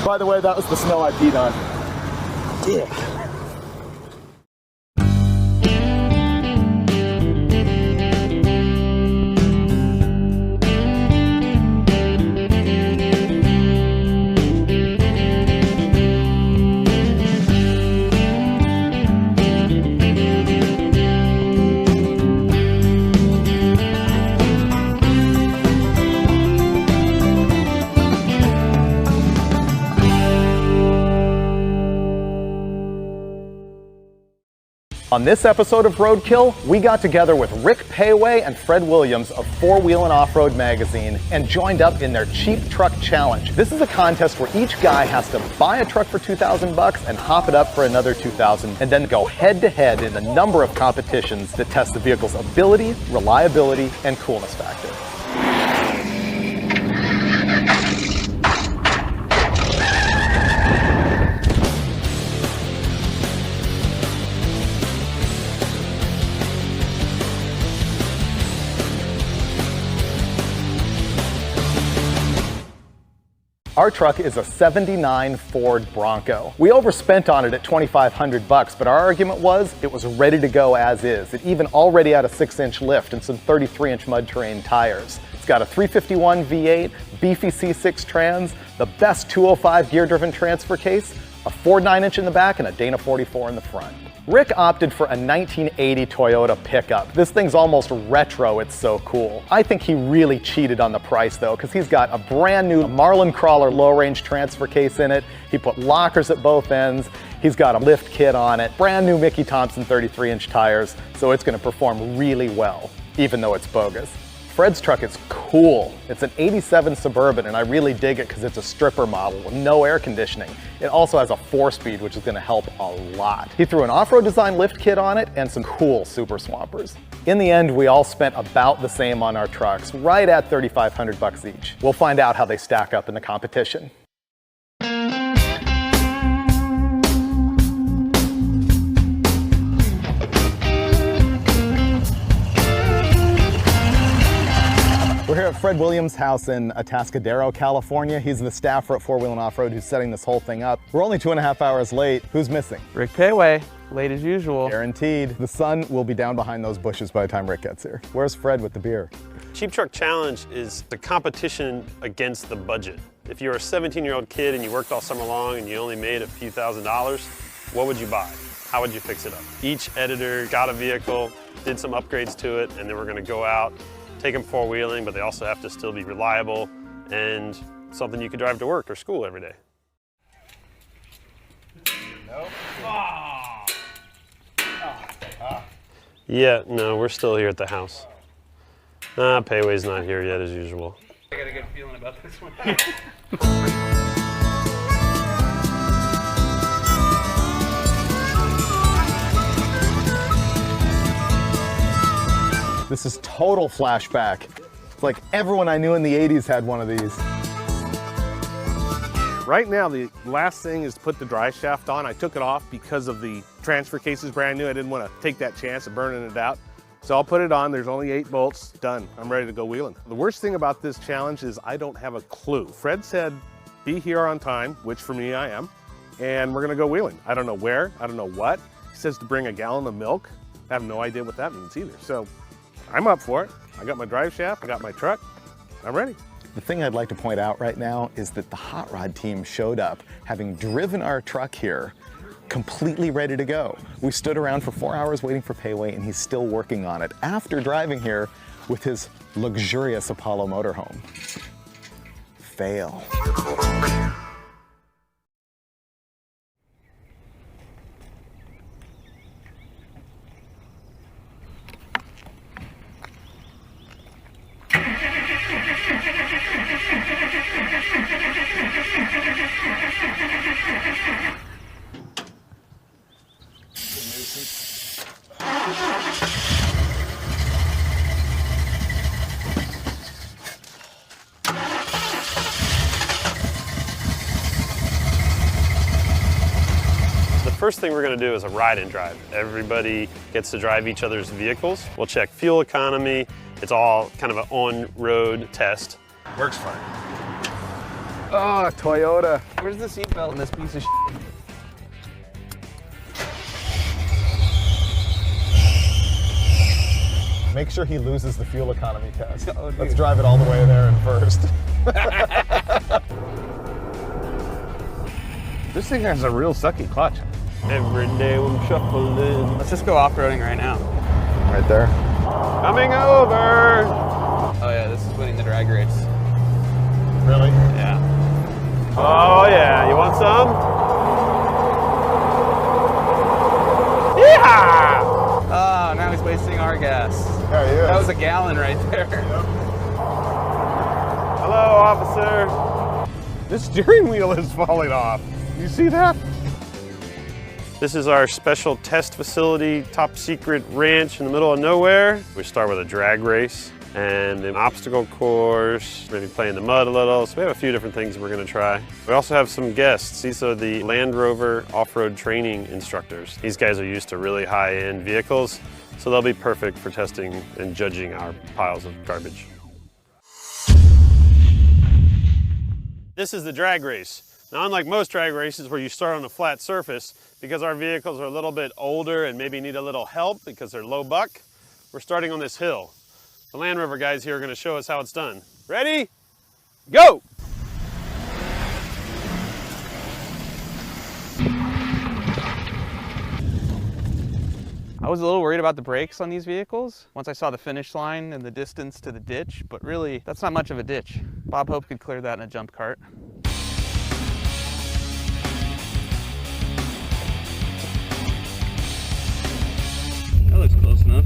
By the way, that was the snow I peed on. Dick. On this episode of Roadkill, we got together with Rick Péwé and Fred Williams of 4-Wheel and Off-Road magazine and joined up in their Cheap Truck Challenge. This is a contest where each guy has to buy a truck for $2,000 and hop it up for another $2,000 and then go head-to-head in a number of competitions that test the vehicle's ability, reliability, and coolness factor. Our truck is a '79 Ford Bronco. We overspent on it at $2,500, but our argument was it was ready to go as is. It even already had a 6-inch lift and some 33-inch mud terrain tires. It's got a 351 V8, beefy C6 trans, the best 205 gear-driven transfer case, a Ford 9-inch in the back, and a Dana 44 in the front. Rick opted for a 1980 Toyota pickup. This thing's almost retro, it's so cool. I think he really cheated on the price though, because he's got a brand new Marlin Crawler low-range transfer case in it. He put lockers at both ends. He's got a lift kit on it. Brand new Mickey Thompson 33-inch tires, so it's gonna perform really well, even though it's bogus. Fred's truck is cool. It's an '87 Suburban, and I really dig it because it's a stripper model with no air conditioning. It also has a 4-speed, which is going to help a lot. He threw an off-road design lift kit on it and some cool super swampers. In the end, we all spent about the same on our trucks, right at $3,500 each. We'll find out how they stack up in the competition. We're here at Fred Williams' house in Atascadero, California. He's the staffer at 4-Wheel and Off-Road who's setting this whole thing up. We're only 2.5 hours late. Who's missing? Rick Péwé, late as usual. Guaranteed. The sun will be down behind those bushes by the time Rick gets here. Where's Fred with the beer? Cheap Truck Challenge is the competition against the budget. If you're a 17-year-old kid and you worked all summer long and you only made a few $1,000s, what would you buy? How would you fix it up? Each editor got a vehicle, did some upgrades to it, and then we're gonna go out, take them 4-wheeling, but they also have to still be reliable and something you could drive to work or school every day. Nope. Yeah, no, we're still here at the house. Péwé's not here yet as usual. I got a good feeling about this one. This is total flashback. It's like everyone I knew in the 80s had one of these. Right now, the last thing is to put the drive shaft on. I took it off because of the transfer case is brand new. I didn't want to take that chance of burning it out. So I'll put it on. There's only 8 bolts. Done. I'm ready to go wheeling. The worst thing about this challenge is I don't have a clue. Fred said, be here on time, which for me I am, and we're going to go wheeling. I don't know where. I don't know what. He says to bring a gallon of milk. I have no idea what that means either. So I'm up for it. I got my drive shaft. I got my truck. I'm ready. The thing I'd like to point out right now is that the hot rod team showed up, having driven our truck here, completely ready to go. We stood around for 4 hours waiting for Péwé, and he's still working on it after driving here with his luxurious Apollo motorhome. Fail. first thing we're going to do is a ride and drive. Everybody gets to drive each other's vehicles. We'll check fuel economy. It's all kind of an on-road test. Works fine. Oh, Toyota. Where's the seatbelt in this piece of shit? Make sure he loses the fuel economy test. Oh, let's drive it all the way there in first. This thing has a real sucky clutch. Every day I'm shuffling. Let's just go off-roading right now. Right there. Coming over. Oh yeah, this is winning the drag race. Really? Yeah. Oh yeah, you want some? Yeah! Oh, now he's wasting our gas. Yeah, he is. That was a gallon right there. Hello, officer. The steering wheel is falling off. You see that? This is our special test facility, top secret ranch in the middle of nowhere. We start with a drag race and an obstacle course, maybe play in the mud a little. So we have a few different things we're gonna try. We also have some guests. These are the Land Rover off-road training instructors. These guys are used to really high-end vehicles, so they'll be perfect for testing and judging our piles of garbage. This is the drag race. Now, unlike most drag races where you start on a flat surface, because our vehicles are a little bit older and maybe need a little help because they're low buck, we're starting on this hill. The Land Rover guys here are gonna show us how it's done. Ready? Go! I was a little worried about the brakes on these vehicles once I saw the finish line and the distance to the ditch, but really, that's not much of a ditch. Bob Hope could clear that in a jump cart. That looks close enough.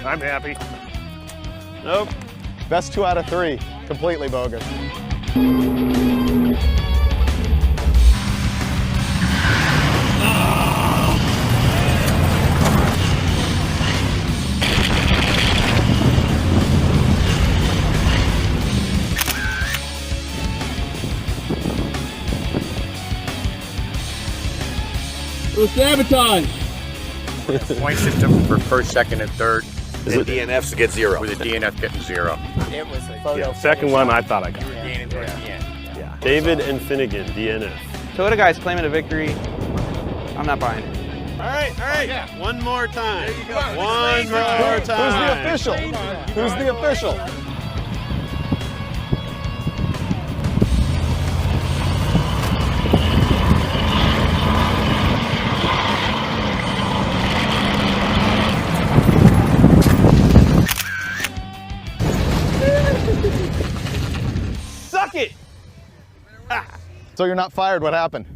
I'm happy. Nope. Best 2 out of 3. Completely bogus. Let's sabotage! Point system for first, second, and third. The DNFs get 0. With the DNF getting 0. It was a photo. Yeah, second one I thought I got. Gaining towards the end. Yeah. David and Finnegan, DNF. Toyota guy's claiming a victory. I'm not buying it. All right, yeah. one more time. There you go. One more time. Who's the official? Who's the official? Suck it! So you're not fired, what happened?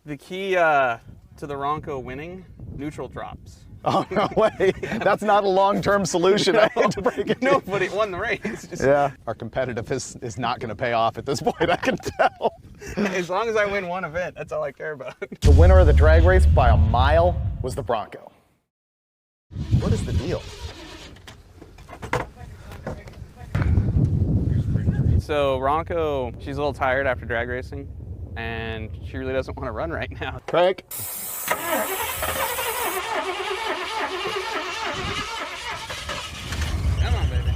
The key to the Ronco winning, neutral drops. Oh, no way. That's not a long-term solution. I hate to break it. No, but it won the race. Just, Yeah. Our competitiveness is not going to pay off at this point, I can tell. as long as I win one event, that's all I care about. The winner of the drag race by a mile was the Bronco. What is the deal? So Ronco, she's a little tired after drag racing, and she really doesn't want to run right now. Craig? Come on, baby.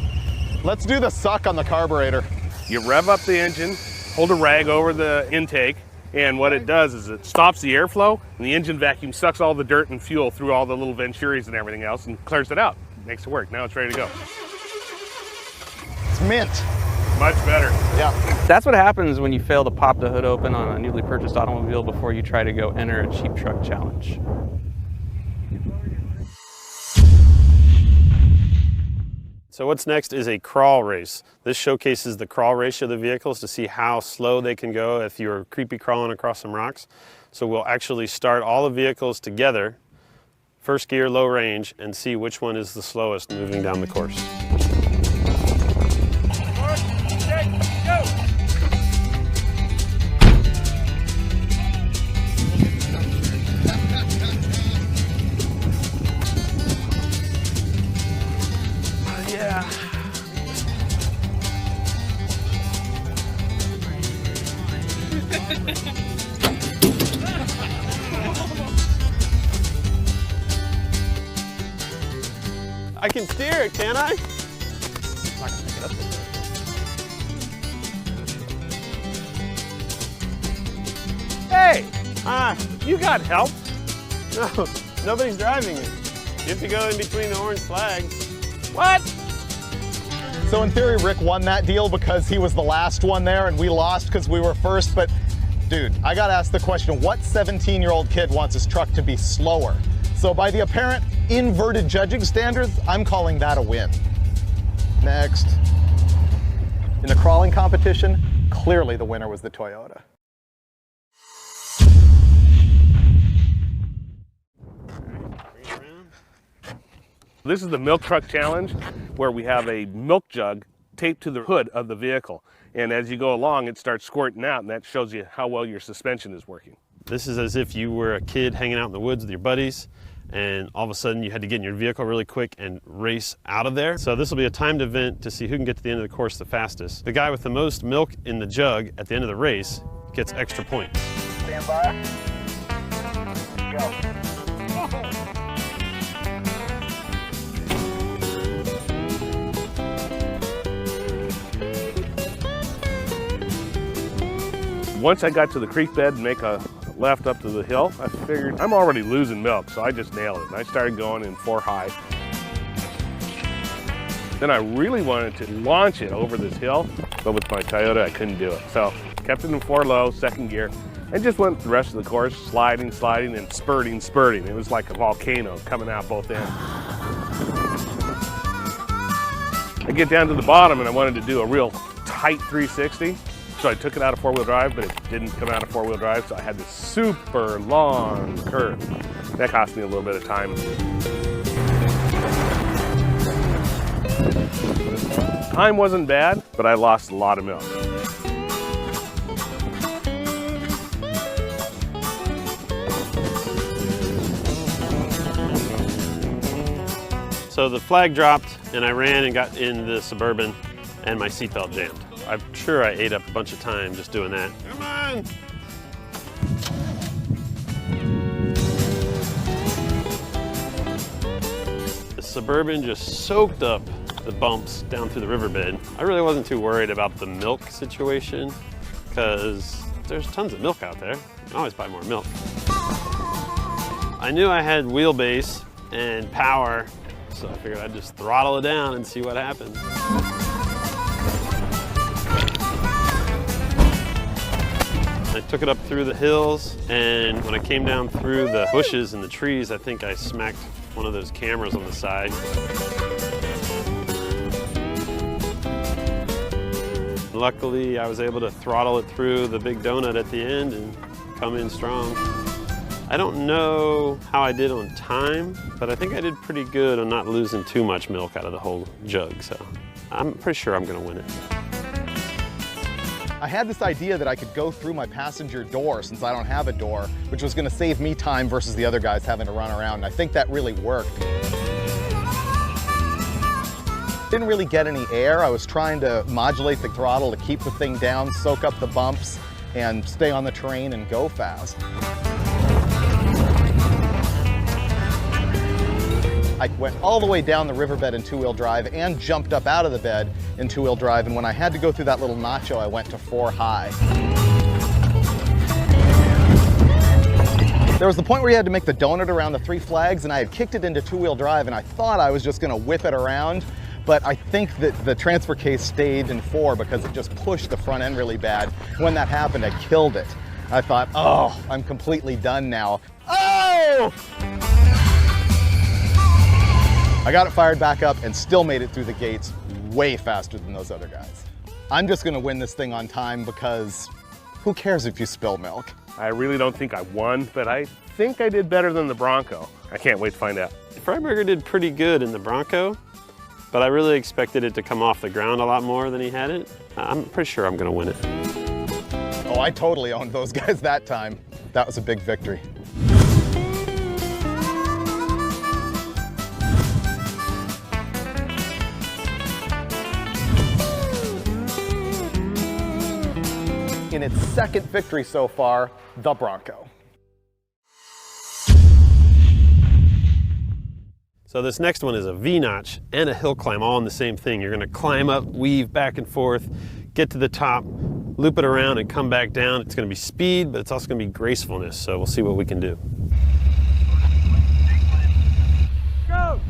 Let's do the suck on the carburetor. You rev up the engine, hold a rag over the intake, and what it does is it stops the airflow, and the engine vacuum sucks all the dirt and fuel through all the little venturis and everything else and clears it out. Makes it work. Now it's ready to go. It's mint. Much better. Yeah. That's what happens when you fail to pop the hood open on a newly purchased automobile before you try to go enter a cheap truck challenge. So what's next is a crawl race. This showcases the crawl ratio of the vehicles to see how slow they can go if you're creepy crawling across some rocks. So we'll actually start all the vehicles together first gear, low range, and see which one is the slowest moving down the course. Yeah. I can steer it, can I? Hey, you got help? No, nobody's driving it. You have to go in between the orange flags. What? So in theory, Rick won that deal because he was the last one there and we lost because we were first. But dude, I gotta ask the question, what 17-year-old kid wants his truck to be slower? So by the apparent inverted judging standards, I'm calling that a win. Next. In the crawling competition, clearly the winner was the Toyota. This is the milk truck challenge, where we have a milk jug taped to the hood of the vehicle. And as you go along, it starts squirting out, and that shows you how well your suspension is working. This is as if you were a kid hanging out in the woods with your buddies, and all of a sudden you had to get in your vehicle really quick and race out of there. So this will be a timed event to see who can get to the end of the course the fastest. The guy with the most milk in the jug at the end of the race gets extra points. Stand by. Go. Once I got to the creek bed and make a left up to the hill, I figured I'm already losing milk, so I just nailed it. And I started going in 4 high. Then I really wanted to launch it over this hill, but with my Toyota, I couldn't do it. So kept it in 4 low, second gear, and just went the rest of the course, sliding, and spurting. It was like a volcano coming out both ends. I get down to the bottom and I wanted to do a real tight 360. So I took it out of 4-wheel drive, but it didn't come out of 4-wheel drive, so I had this super long curve. That cost me a little bit of time. Time wasn't bad, but I lost a lot of milk. So the flag dropped, and I ran and got in the Suburban, and my seatbelt jammed. I'm sure I ate up a bunch of time just doing that. Come on! The Suburban just soaked up the bumps down through the riverbed. I really wasn't too worried about the milk situation because there's tons of milk out there. You can always buy more milk. I knew I had wheelbase and power, so I figured I'd just throttle it down and see what happens. I took it up through the hills, and when I came down through the bushes and the trees, I think I smacked one of those cameras on the side. Luckily, I was able to throttle it through the big donut at the end and come in strong. I don't know how I did on time, but I think I did pretty good on not losing too much milk out of the whole jug, so I'm pretty sure I'm gonna win it. I had this idea that I could go through my passenger door since I don't have a door, which was gonna save me time versus the other guys having to run around, and I think that really worked. Didn't really get any air. I was trying to modulate the throttle to keep the thing down, soak up the bumps, and stay on the terrain and go fast. I went all the way down the riverbed in 2-wheel drive and jumped up out of the bed in 2-wheel drive, and when I had to go through that little nacho, I went to 4 high. There was the point where you had to make the donut around the 3 flags, and I had kicked it into 2-wheel drive, and I thought I was just gonna whip it around, but I think that the transfer case stayed in 4 because it just pushed the front end really bad. When that happened, I killed it. I thought, oh, I'm completely done now. Oh! I got it fired back up and still made it through the gates way faster than those other guys. I'm just gonna win this thing on time because who cares if you spill milk? I really don't think I won, but I think I did better than the Bronco. I can't wait to find out. Freiburger did pretty good in the Bronco, but I really expected it to come off the ground a lot more than he had it. I'm pretty sure I'm gonna win it. Oh, I totally owned those guys that time. That was a big victory. In its second victory so far, the Bronco. So this next one is a V-notch and a hill climb all in the same thing. You're gonna climb up, weave back and forth, get to the top, loop it around and come back down. It's gonna be speed, but it's also gonna be gracefulness. So we'll see what we can do. Go!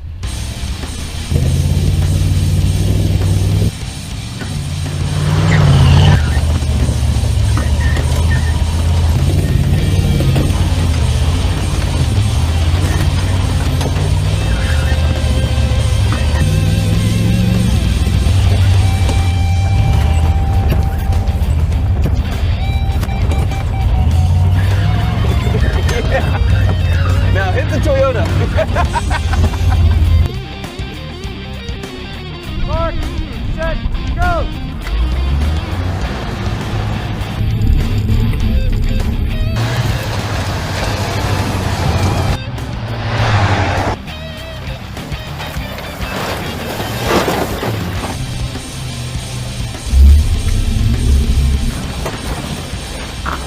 Now hit the Toyota. Mark, set, go!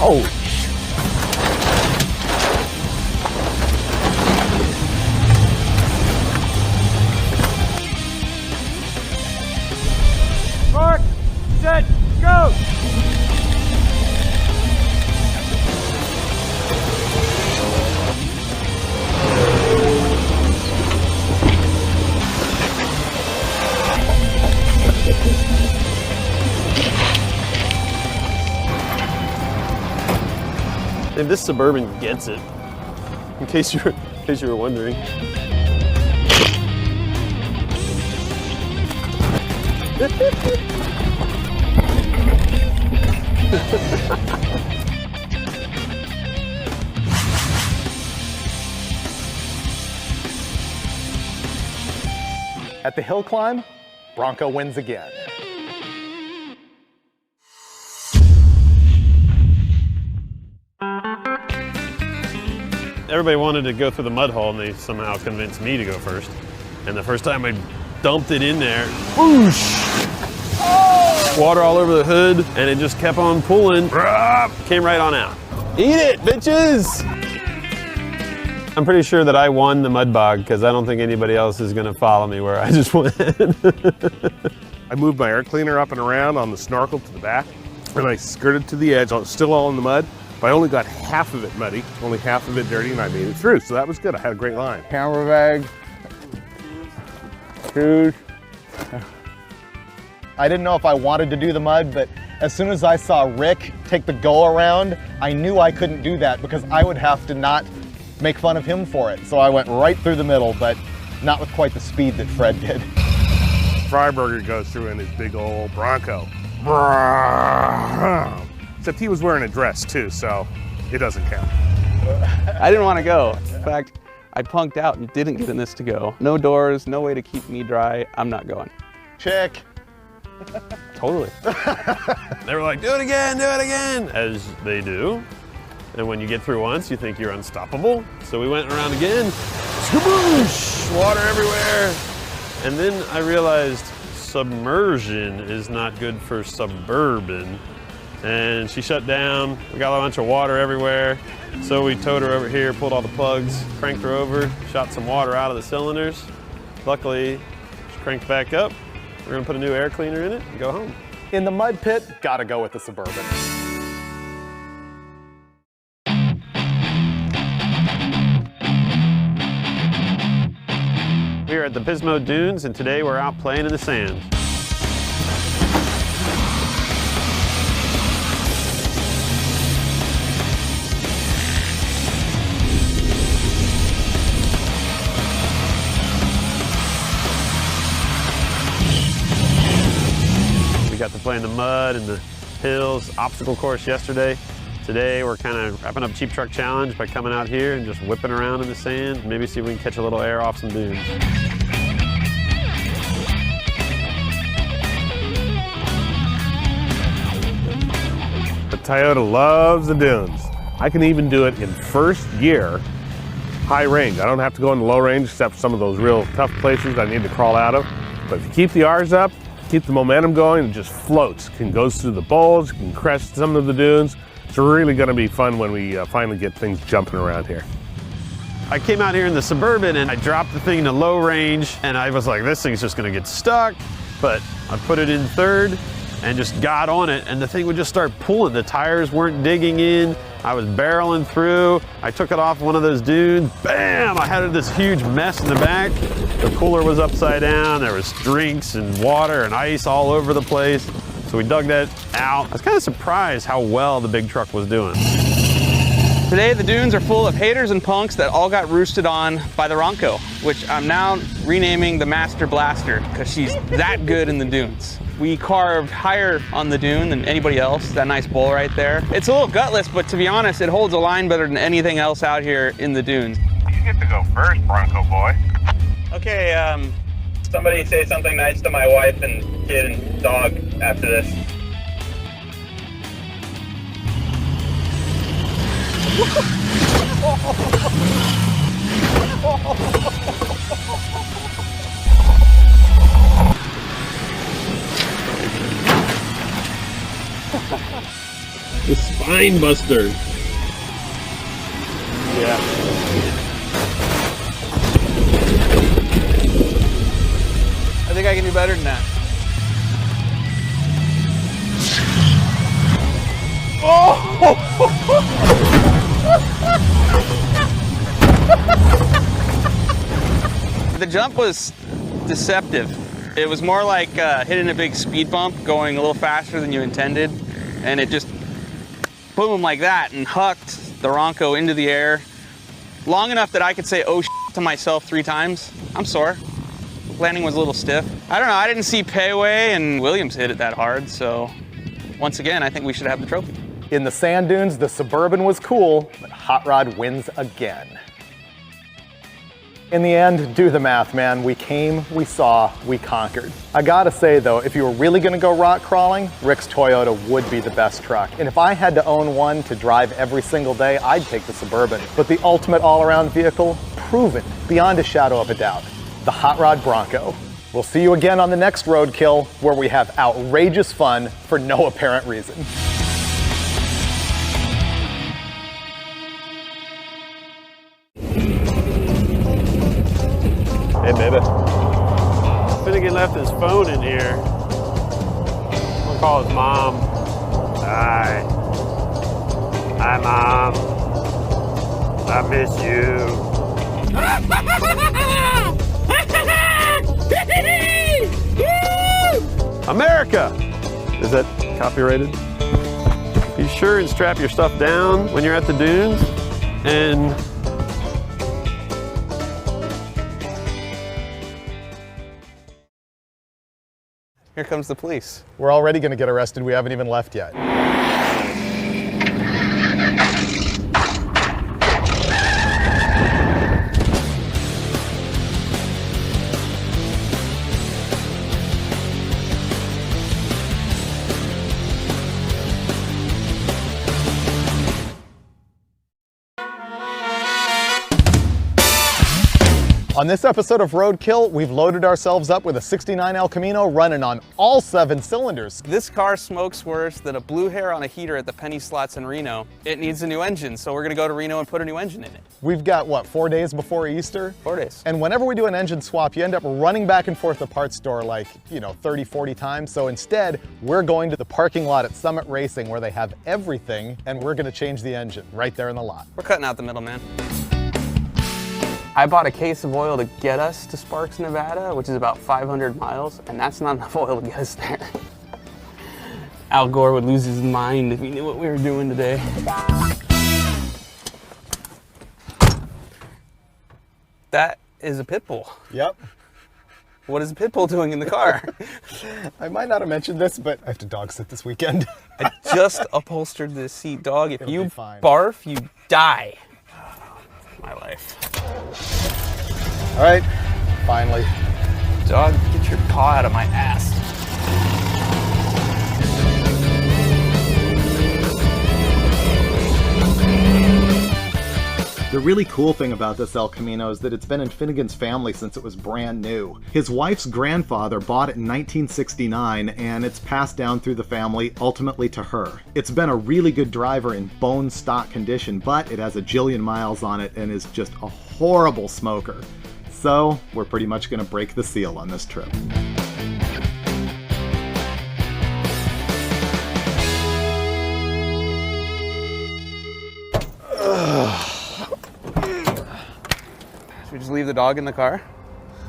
Oh. Mark, set, go! And this Suburban gets it, in case you were wondering. At the hill climb, Bronco wins again. Everybody wanted to go through the mud hole and they somehow convinced me to go first. And the first time I dumped it in there, whoosh! Oh! Water all over the hood and it just kept on pulling. Came right on out. Eat it, bitches! I'm pretty sure that I won the mud bog because I don't think anybody else is gonna follow me where I just went. I moved my air cleaner up and around on the snorkel to the back, and I skirted to the edge, still all in the mud, but I only got half of it muddy, only half of it dirty, and I made it through, so that was good. I had a great line. Camera bag. Shoes. I didn't know if I wanted to do the mud, but as soon as I saw Rick take the go around, I knew I couldn't do that because I would have to not make fun of him for it. So I went right through the middle, but not with quite the speed that Fred did. Freiburger goes through in his big old Bronco. Except he was wearing a dress too, so it doesn't count. I didn't want to go. In fact, I punked out and didn't get in this to go. No doors, no way to keep me dry. I'm not going. Check. Totally. They were like, do it again, as they do. And when you get through once, you think you're unstoppable. So we went around again, skaboosh, water everywhere. And then I realized submersion is not good for Suburban. And she shut down, we got a bunch of water everywhere. So we towed her over here, pulled all the plugs, cranked her over, shot some water out of the cylinders. Luckily, she cranked back up. We're gonna put a new air cleaner in it and go home. In the mud pit, gotta go with the Suburban. We are at the Pismo Dunes, and today we're out playing in the sand. We got to play in the mud and the hills, obstacle course yesterday. Today we're kind of wrapping up Cheap Truck Challenge by coming out here and just whipping around in the sand, maybe see if we can catch a little air off some dunes. The Toyota loves the dunes. I can even do it in first gear, high range. I don't have to go in low range except some of those real tough places I need to crawl out of. But if you keep the R's up, keep the momentum going, it just floats. It goes through the bowls, can crest some of the dunes. It's really going to be fun when we finally get things jumping around here. I came out here in the Suburban and I dropped the thing to low range and I was like, this thing's just going to get stuck. But I put it in third and just got on it and the thing would just start pulling. The tires weren't digging in. I was barreling through. I took it off one of those dunes. Bam! I had this huge mess in the back. The cooler was upside down. There was drinks and water and ice all over the place. So we dug that out. I was kind of surprised how well the big truck was doing. Today the dunes are full of haters and punks that all got roosted on by the Ronco, which I'm now renaming the Master Blaster because she's that good in the dunes. We carved higher on the dune than anybody else, that nice bowl right there. It's a little gutless, but to be honest, it holds a line better than anything else out here in the dunes. You get to go first, Bronco boy. Okay, somebody say something nice to my wife and kid and dog after this. The spine buster. Yeah. I think I can do better than that. The jump was deceptive. It was more like hitting a big speed bump, going a little faster than you intended, and it just boom like that and hucked the Ronco into the air long enough that I could say oh shit to myself 3 times. I'm sore. Landing was a little stiff. I don't know, I didn't see Péwé and Williams hit it that hard, so once again, I think we should have the trophy. In the sand dunes, the Suburban was cool, but Hot Rod wins again. In the end, do the math, man. We came, we saw, we conquered. I gotta say though, if you were really gonna go rock crawling, Rick's Toyota would be the best truck. And if I had to own one to drive every single day, I'd take the Suburban. But the ultimate all-around vehicle, proven beyond a shadow of a doubt, the Hot Rod Bronco. We'll see you again on the next Roadkill, where we have outrageous fun for no apparent reason. Hey, baby. Finnegan left his phone in here. I'm gonna call his mom. Hi. Hi, Mom. I miss you. America! Is that copyrighted? Be sure and strap your stuff down when you're at the dunes. And Here comes the police. We're already gonna get arrested. We haven't even left yet. On this episode of Roadkill, we've loaded ourselves up with a 69 El Camino running on all 7 cylinders. This car smokes worse than a blue hair on a heater at the penny slots in Reno. It needs a new engine, so we're gonna go to Reno and put a new engine in it. We've got, what, 4 days before Easter? 4 days. And whenever we do an engine swap, you end up running back and forth the parts store like, 30, 40 times. So instead, we're going to the parking lot at Summit Racing where they have everything, and we're gonna change the engine right there in the lot. We're cutting out the middleman. I bought a case of oil to get us to Sparks, Nevada, which is about 500 miles, and that's not enough oil to get us there. Al Gore would lose his mind if he knew what we were doing today. That is a pit bull. Yep. What is Pitbull doing in the car? I might not have mentioned this, but I have to dog sit this weekend. I just upholstered this seat, dog. If It'll you be fine. barf, you die. My life. All right, finally. Dog, get your paw out of my ass. The really cool thing about this El Camino is that it's been in Finnegan's family since it was brand new. His wife's grandfather bought it in 1969, and it's passed down through the family, ultimately to her. It's been a really good driver in bone stock condition, but it has a jillion miles on it and is just a horrible smoker. So we're pretty much going to break the seal on this trip. Should we just leave the dog in the car?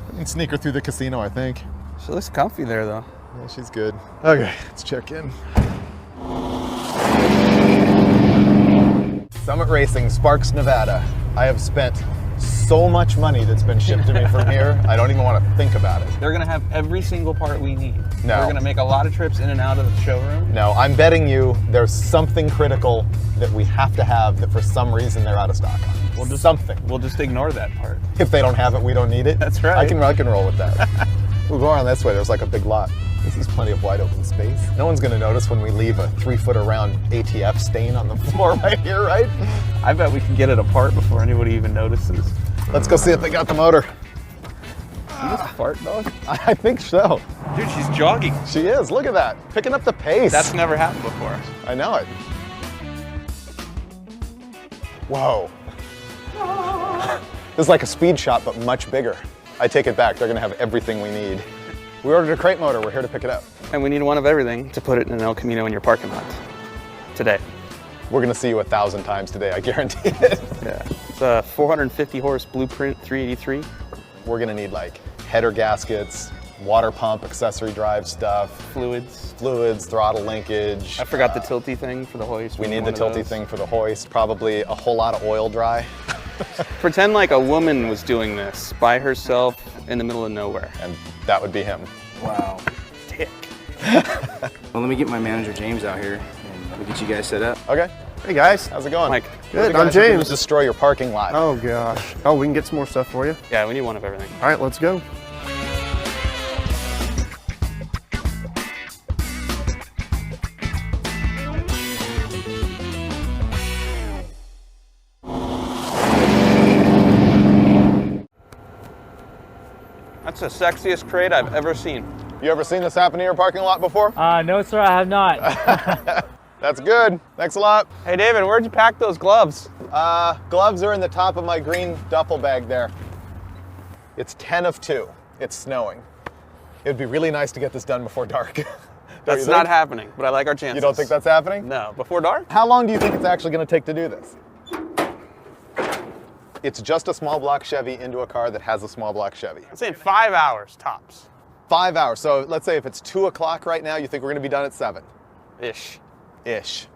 We can sneak her through the casino, I think. She looks comfy there, though. Yeah, she's good. Okay, let's check in. Summit Racing, Sparks, Nevada. I have spent so much money that's been shipped to me from here, I don't even want to think about it. They're gonna have every single part we need. No. We're gonna make a lot of trips in and out of the showroom. No, I'm betting you there's something critical that we have to have that for some reason they're out of stock on. We'll just ignore that part. If they don't have it, we don't need it. That's right. I can roll with that. We'll go around this way. There's like a big lot. This is plenty of wide open space. No one's going to notice when we leave a 3-foot around ATF stain on the floor right here, right? I bet we can get it apart before anybody even notices. Let's go see if they got the motor. You just fart, dog? I think so. Dude, she's jogging. She is. Look at that. Picking up the pace. That's never happened before. I know it. Whoa. This is like a speed shop, but much bigger. I take it back. They're going to have everything we need. We ordered a crate motor. We're here to pick it up. And we need one of everything to put it in an El Camino in your parking lot today. We're going to see you 1,000 times today. I guarantee it. Yeah. It's a 450 horse Blueprint 383. We're going to need like header gaskets, water pump, accessory drive stuff, fluids, throttle linkage. I forgot the tilty thing for the hoist. We need the tilty thing for the hoist. Probably a whole lot of oil dry. Pretend like a woman was doing this by herself in the middle of nowhere. And that would be him. Wow. Dick. Well, let me get my manager James out here and we'll get you guys set up. Okay. Hey guys. How's it going? Mike. Good, I'm James. Destroy your parking lot. Oh gosh. Oh, we can get some more stuff for you? Yeah, we need one of everything. All right, let's go. That's the sexiest crate I've ever seen. You ever seen this happen in your parking lot before? No, sir, I have not. That's good. Thanks a lot. Hey, David, where'd you pack those gloves? Gloves are in the top of my green duffel bag there. It's 10 of 2. It's snowing. It would be really nice to get this done before dark. That's not happening, but I like our chances. You don't think that's happening? No. Before dark? How long do you think it's actually going to take to do this? It's just a small block Chevy into a car that has a small block Chevy. I'm saying 5 hours tops. 5 hours. So let's say if it's 2 o'clock right now, you think we're going to be done at 7? Ish. Ish.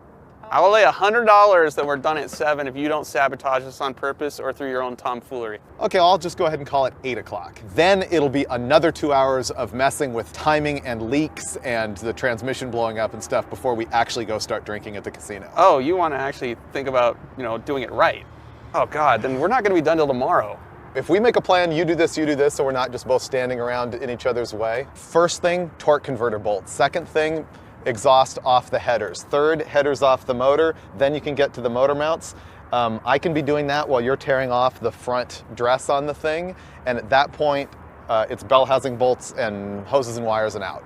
I will lay $100 that we're done at 7 if you don't sabotage us on purpose or through your own tomfoolery. Okay, I'll just go ahead and call it 8 o'clock. Then it'll be another 2 hours of messing with timing and leaks and the transmission blowing up and stuff before we actually go start drinking at the casino. Oh, you want to actually think about, doing it right. Oh God, then we're not going to be done till tomorrow. If we make a plan, you do this, so we're not just both standing around in each other's way. First thing, torque converter bolts. Second thing, exhaust off the headers. Third, headers off the motor. Then you can get to the motor mounts. I can be doing that while you're tearing off the front dress on the thing. And at that point, it's bell housing bolts and hoses and wires and out.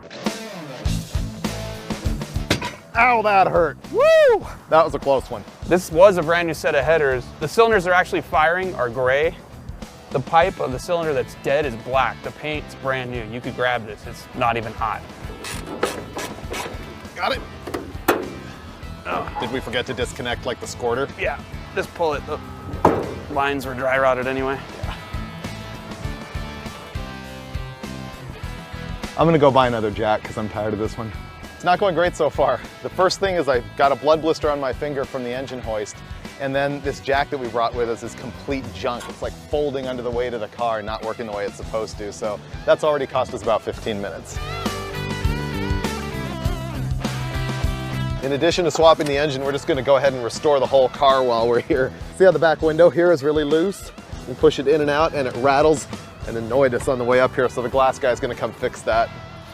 Ow, that hurt. Woo! That was a close one. This was a brand new set of headers. The cylinders they're actually firing are gray. The pipe of the cylinder that's dead is black. The paint's brand new. You could grab this. It's not even hot. Got it. Oh, did we forget to disconnect like the squirter? Yeah, just pull it. The lines were dry rotted anyway. Yeah. I'm gonna go buy another jack because I'm tired of this one. It's not going great so far. The first thing is I got a blood blister on my finger from the engine hoist, and then this jack that we brought with us is complete junk. It's like folding under the weight of the car, not working the way it's supposed to. So that's already cost us about 15 minutes. In addition to swapping the engine, we're just gonna go ahead and restore the whole car while we're here. See how the back window here is really loose? We push it in and out and it rattles and annoyed us on the way up here, so the glass guy's gonna come fix that.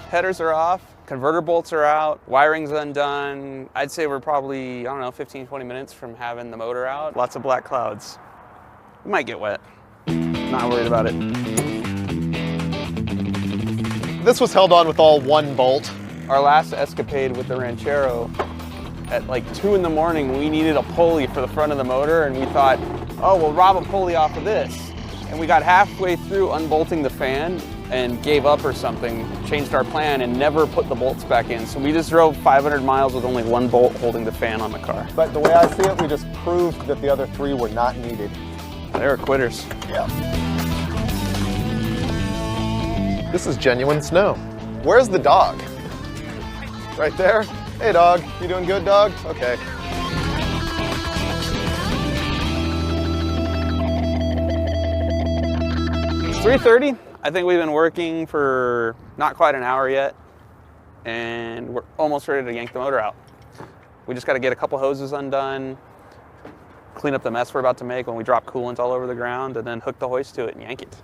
Headers are off, converter bolts are out, wiring's undone. I'd say we're probably, I don't know, 15, 20 minutes from having the motor out. Lots of black clouds. We might get wet. Not worried about it. This was held on with all one bolt. Our last escapade with the Ranchero, at like 2 in the morning, we needed a pulley for the front of the motor, and we thought, oh, we'll rob a pulley off of this. And we got halfway through unbolting the fan and gave up or something, changed our plan and never put the bolts back in. So we just drove 500 miles with only one bolt holding the fan on the car. But the way I see it, we just proved that the other 3 were not needed. They were quitters. Yeah. This is genuine snow. Where's the dog? Right there? Hey dog, you doing good, dog? Okay. It's 3:30. I think we've been working for not quite an hour yet, and we're almost ready to yank the motor out. We just got to get a couple hoses undone, clean up the mess we're about to make when we drop coolant all over the ground, and then hook the hoist to it and yank it.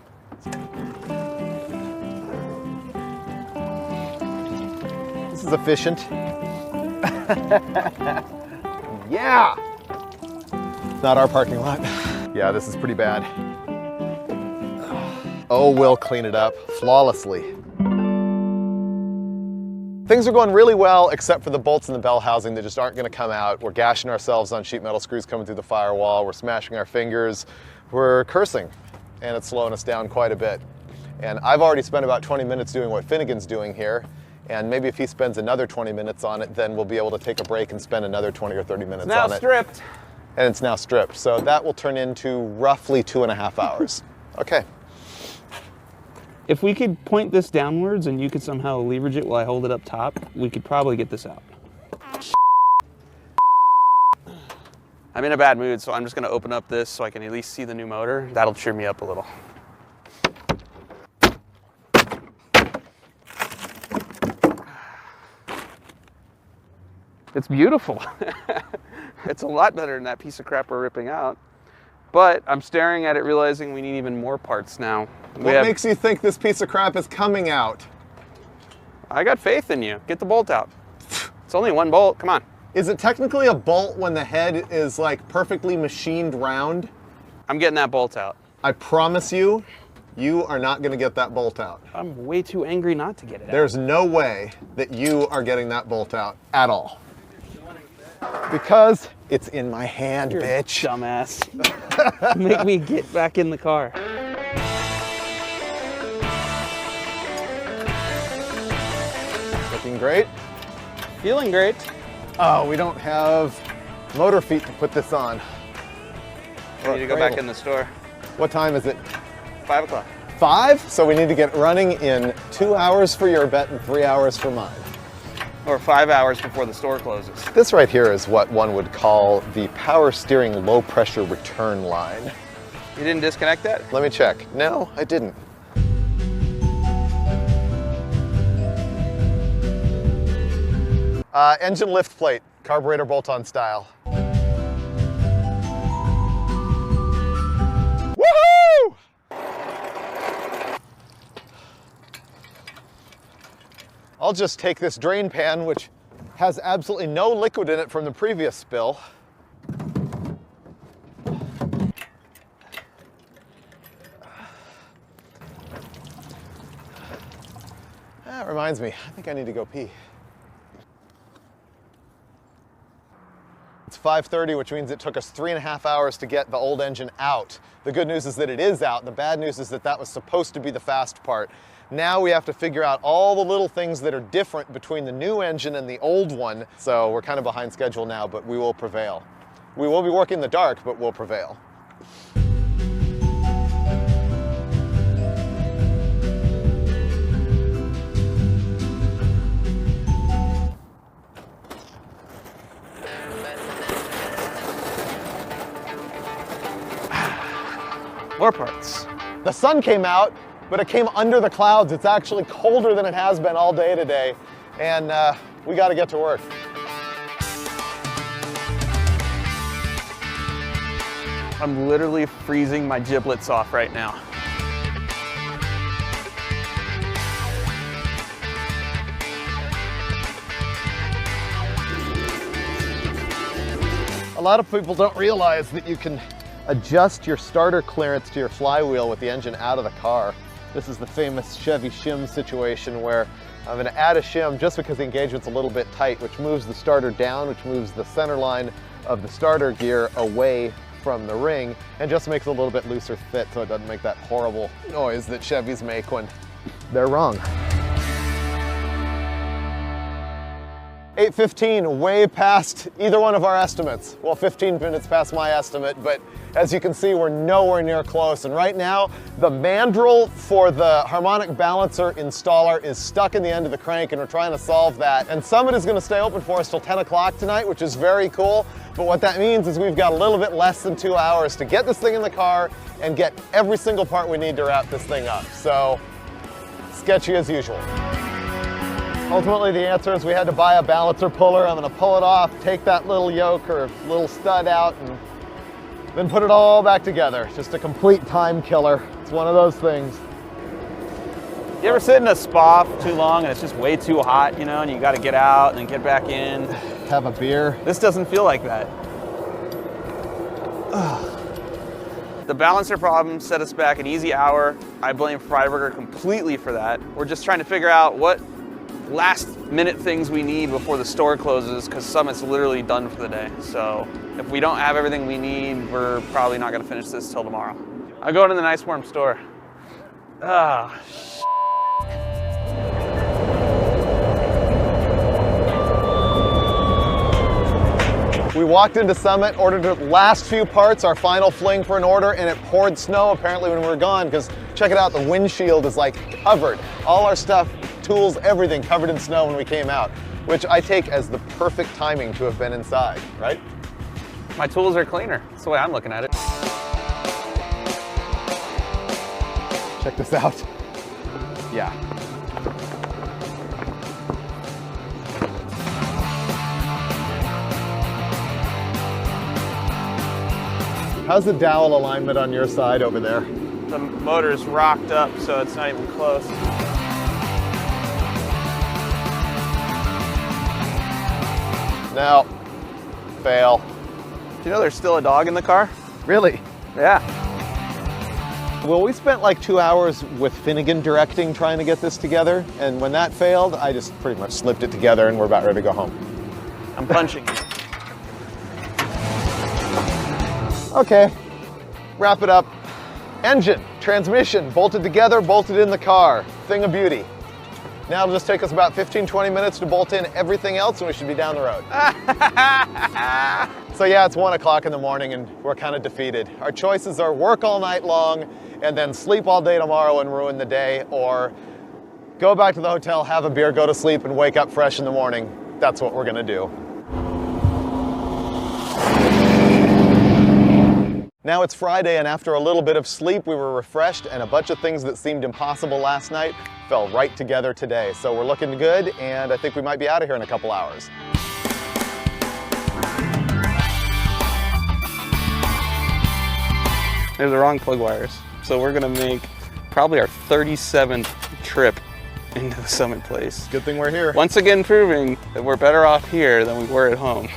This is efficient. Yeah! Not our parking lot. Yeah, this is pretty bad. Oh, we'll clean it up flawlessly. Things are going really well, except for the bolts in the bell housing that just aren't gonna come out. We're gashing ourselves on sheet metal screws coming through the firewall. We're smashing our fingers. We're cursing, and it's slowing us down quite a bit. And I've already spent about 20 minutes doing what Finnegan's doing here. And maybe if he spends another 20 minutes on it, then we'll be able to take a break and spend another 20 or 30 minutes on it. It's now stripped. And it's now stripped. So that will turn into roughly 2.5 hours. Okay. If we could point this downwards and you could somehow leverage it while I hold it up top, we could probably get this out. I'm in a bad mood, so I'm just gonna open up this so I can at least see the new motor. That'll cheer me up a little. It's beautiful. It's a lot better than that piece of crap we're ripping out. But I'm staring at it realizing we need even more parts now. What makes you think this piece of crap is coming out? I got faith in you. Get the bolt out. It's only one bolt, come on. Is it technically a bolt when the head is like perfectly machined round? I'm getting that bolt out. I promise you, you are not gonna get that bolt out. I'm way too angry not to get it out. There's no way that you are getting that bolt out at all. Because it's in my hand, You're bitch. A dumbass. Make me get back in the car. Looking great. Feeling great. Oh, we don't have motor feet to put this on. We need to go back in the store. What time is it? 5 o'clock. 5? So we need to get running in 2 hours for your bet and 3 hours for mine. Or 5 hours before the store closes. This right here is what one would call the power steering low pressure return line. You didn't disconnect that? Let me check. No, I didn't. Engine lift plate, carburetor bolt-on style. Woohoo! I'll just take this drain pan, which has absolutely no liquid in it from the previous spill. That reminds me, I think I need to go pee. It's 5:30, which means it took us 3.5 hours to get the old engine out. The good news is that it is out. The bad news is that that was supposed to be the fast part. Now we have to figure out all the little things that are different between the new engine and the old one. So we're kind of behind schedule now, but we will prevail. We will be working in the dark, but we'll prevail. More parts. The sun came out, but it came under the clouds. It's actually colder than it has been all day today, and we got to get to work. I'm literally freezing my giblets off right now. A lot of people don't realize that you can adjust your starter clearance to your flywheel with the engine out of the car. This is the famous Chevy shim situation where I'm going to add a shim just because the engagement's a little bit tight, which moves the starter down, which moves the center line of the starter gear away from the ring, and just makes it a little bit looser fit so it doesn't make that horrible noise that Chevys make when they're wrong. 8:15, way past either one of our estimates. Well, 15 minutes past my estimate, but as you can see, we're nowhere near close. And right now, the mandrel for the harmonic balancer installer is stuck in the end of the crank, and we're trying to solve that. And Summit is gonna stay open for us till 10 o'clock tonight, which is very cool. But what that means is we've got a little bit less than 2 hours to get this thing in the car and get every single part we need to wrap this thing up. So, sketchy as usual. Ultimately, the answer is we had to buy a balancer puller. I'm gonna pull it off, take that little yoke or little stud out, and then put it all back together. Just a complete time killer. It's one of those things. You ever sit in a spa for too long and it's just way too hot, you know, and you gotta get out and then get back in? Have a beer. This doesn't feel like that. The balancer problem set us back an easy hour. I blame Freiburger completely for that. We're just trying to figure out what last minute things we need before the store closes, because Summit's literally done for the day. So if we don't have everything we need, we're probably not gonna finish this till tomorrow. I'm going to the nice warm store. We walked into Summit, ordered the last few parts, our final fling for an order, and it poured snow apparently when we were gone, because check it out, the windshield is like covered. All our stuff, tools, everything covered in snow when we came out, which I take as the perfect timing to have been inside, right? My tools are cleaner. That's the way I'm looking at it. Check this out. Yeah. How's the dowel alignment on your side over there? The motor's rocked up, so it's not even close. No. Fail. Do you know there's still a dog in the car? Really? Yeah. Well, we spent like 2 hours with Finnegan directing, trying to get this together, and when that failed, I just pretty much slipped it together and we're about ready to go home. I'm punching it. Okay, wrap it up. Engine, transmission, bolted together, bolted in the car. Thing of beauty. Now it'll just take us about 15-20 minutes to bolt in everything else and we should be down the road. So yeah, it's 1 o'clock in the morning and we're kind of defeated. Our choices are work all night long and then sleep all day tomorrow and ruin the day, or go back to the hotel, have a beer, go to sleep and wake up fresh in the morning. That's what we're gonna do. Now it's Friday, and after a little bit of sleep, we were refreshed, and a bunch of things that seemed impossible last night fell right together today. So we're looking good, and I think we might be out of here in a couple hours. They're the wrong plug wires. So we're gonna make probably our 37th trip into the Summit place. Good thing we're here. Once again proving that we're better off here than we were at home.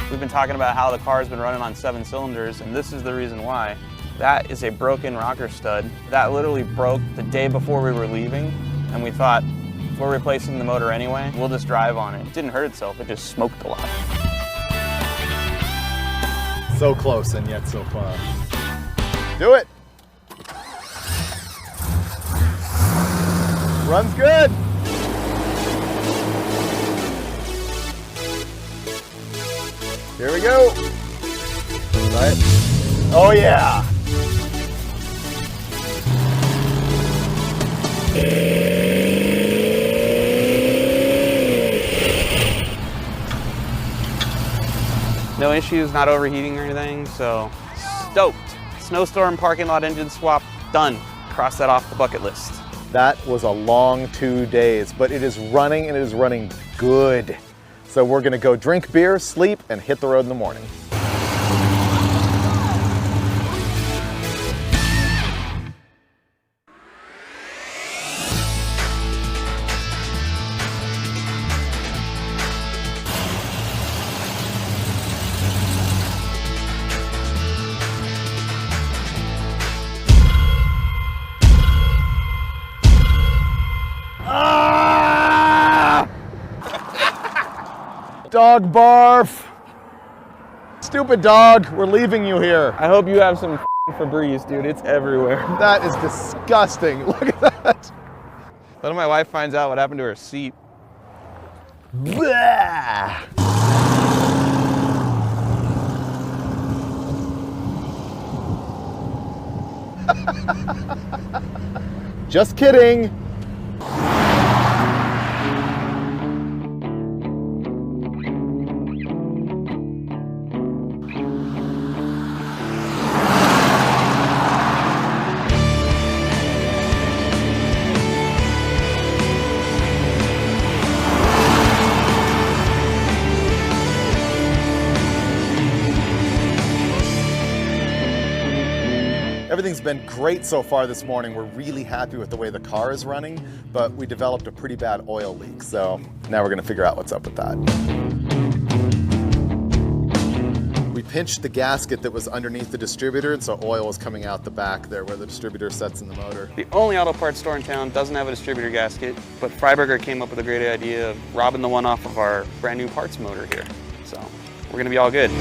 We've been talking about how the car's been running on 7 cylinders, and this is the reason why. That is a broken rocker stud. That literally broke the day before we were leaving, and we thought, if we're replacing the motor anyway, we'll just drive on it. It didn't hurt itself, it just smoked a lot. So close and yet so far. Do it! Runs good! Here we go. Right. Oh yeah. No issues, not overheating or anything, so stoked. Snowstorm parking lot engine swap, done. Cross that off the bucket list. That was a long 2 days, but it is running and it is running good. So we're gonna go drink beer, sleep, and hit the road in the morning. Dog barf. Stupid dog, we're leaving you here. I hope you have some Febreze, dude. It's everywhere. That is disgusting. Look at that. What if my wife finds out what happened to her seat? Blah. Just kidding. Everything's been great so far this morning. We're really happy with the way the car is running, but we developed a pretty bad oil leak. So now we're gonna figure out what's up with that. We pinched the gasket that was underneath the distributor, and so oil was coming out the back there where the distributor sets in the motor. The only auto parts store in town doesn't have a distributor gasket, but Freiburger came up with a great idea of robbing the one off of our brand new parts motor here. So we're gonna be all good.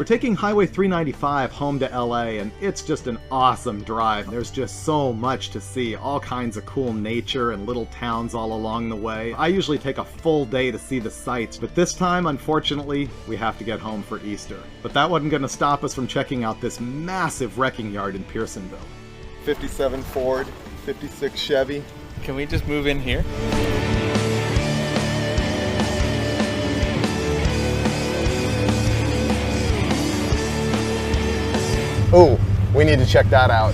Taking Highway 395 home to LA, and it's just an awesome drive. There's just so much to see, all kinds of cool nature and little towns all along the way. I usually take a full day to see the sights, but this time, unfortunately, we have to get home for Easter. But that wasn't going to stop us from checking out this massive wrecking yard in Petersonville. 57 Ford, 56 Chevy. Can we just move in here? Oh, we need to check that out.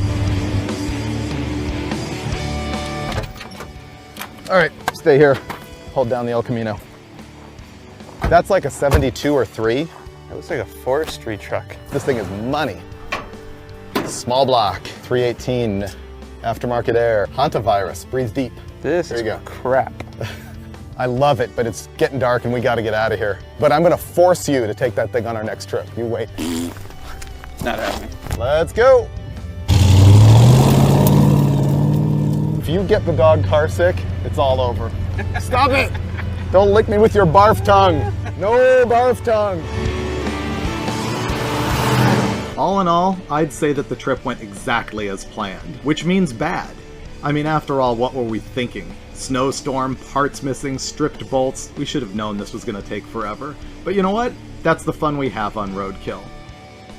All right, stay here. Hold down the El Camino. That's like a 72 or 3. It looks like a forestry truck. This thing is money. Small block, 318, aftermarket air, hantavirus, breathe deep. This there is you go. Crap. I love it, but it's getting dark and we gotta get out of here. But I'm gonna force you to take that thing on our next trip. You wait. Not happening. Let's go. If you get the dog car sick, it's all over. Stop it. Don't lick me with your barf tongue. No barf tongue. All in all, I'd say that the trip went exactly as planned, which means bad. I mean, after all, what were we thinking? Snowstorm, parts missing, stripped bolts. We should have known this was gonna take forever. But you know what? That's the fun we have on Roadkill.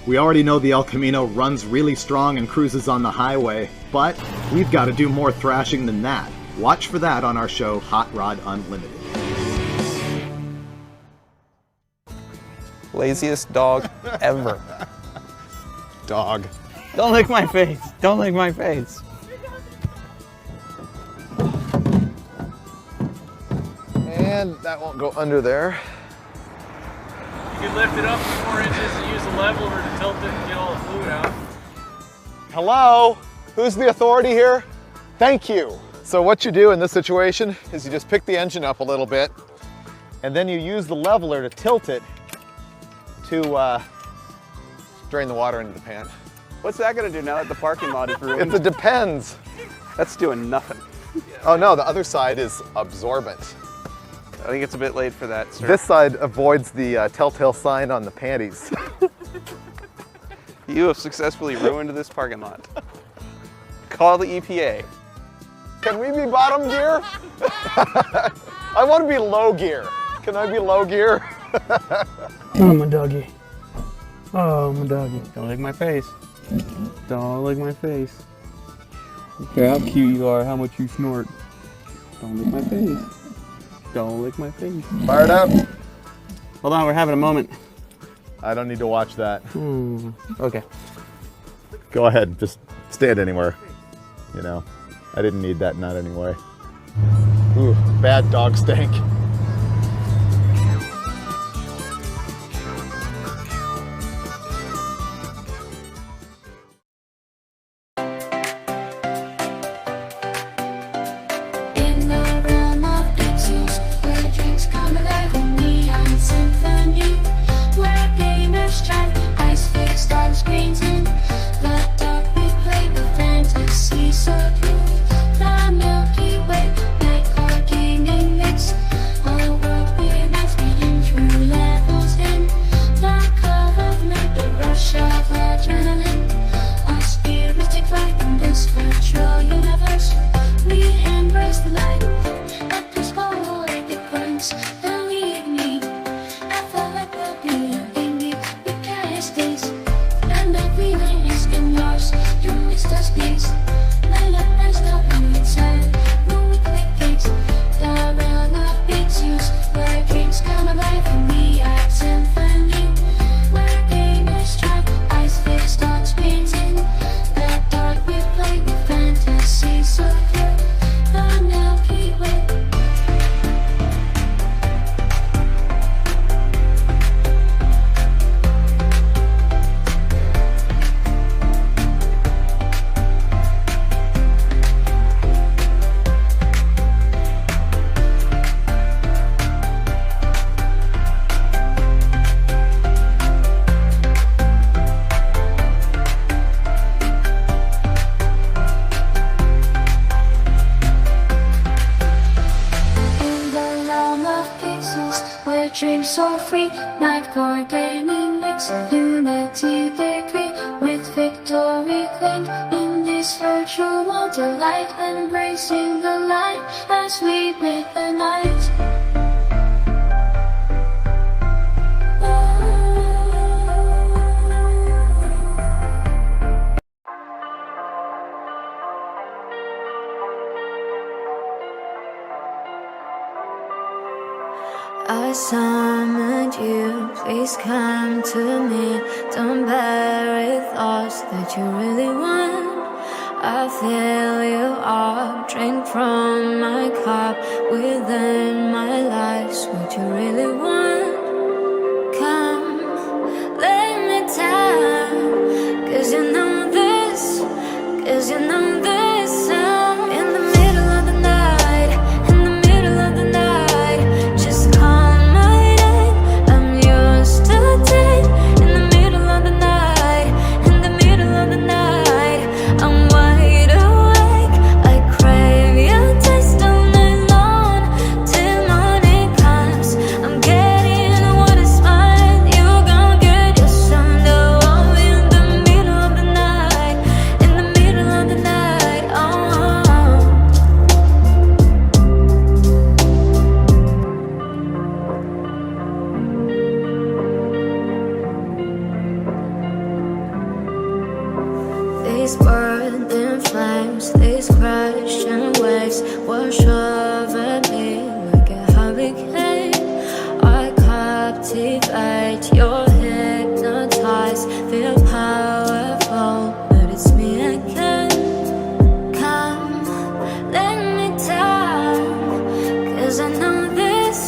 We already know the El Camino runs really strong and cruises on the highway, but we've got to do more thrashing than that. Watch for that on our show, Hot Rod Unlimited. Laziest dog ever. Dog. Don't lick my face. Don't lick my face. And that won't go under there. You can lift it up 4 inches and use the leveler to tilt it and get all the fluid out. Hello? Who's the authority here? Thank you. So what you do in this situation is you just pick the engine up a little bit, and then you use the leveler to tilt it to drain the water into the pan. What's that gonna do now that the parking lot is ruined? It depends. That's doing nothing. Oh no, the other side is absorbent. I think it's a bit late for that, sir. This side avoids the telltale sign on the panties. You have successfully ruined this parking lot. Call the EPA. Can we be bottom gear? I want to be low gear. Can I be low gear? Oh, my doggy. Oh, my doggy. Don't lick my face. Don't lick my face. Okay, how cute you are, how much you snort. Don't lick my face. Don't lick my face. Fired up. Hold on, we're having a moment. I don't need to watch that. Okay. Go ahead, just stand anywhere. You know, I didn't need that nut anyway. Ooh, bad dog stank. Dreams so free, night for gaming mix, unity degree with victory claimed in this virtual world. Delight embracing the light as we make the night. I summoned you, please come to me. Don't bury thoughts that you really want. I fill you up, drink from my cup. Within my life's what you really want. Come, lay me down, 'cause you know this, 'cause you know this sound. In the middle of the night, in the middle of the night, just call my name, I'm yours to take. In the middle of the night, in the middle of the night, I'm wide awake, I crave your taste all night long, till morning comes. I'm getting what is mine, you gon' get your son. Oh, in the middle of the night, in the middle of the night, oh. These burning flames, these crashing waves wash over me like a hurricane. I captivate, you're hypnotized, feel powerful, but it's me again. Come, let me down, 'cause I know this,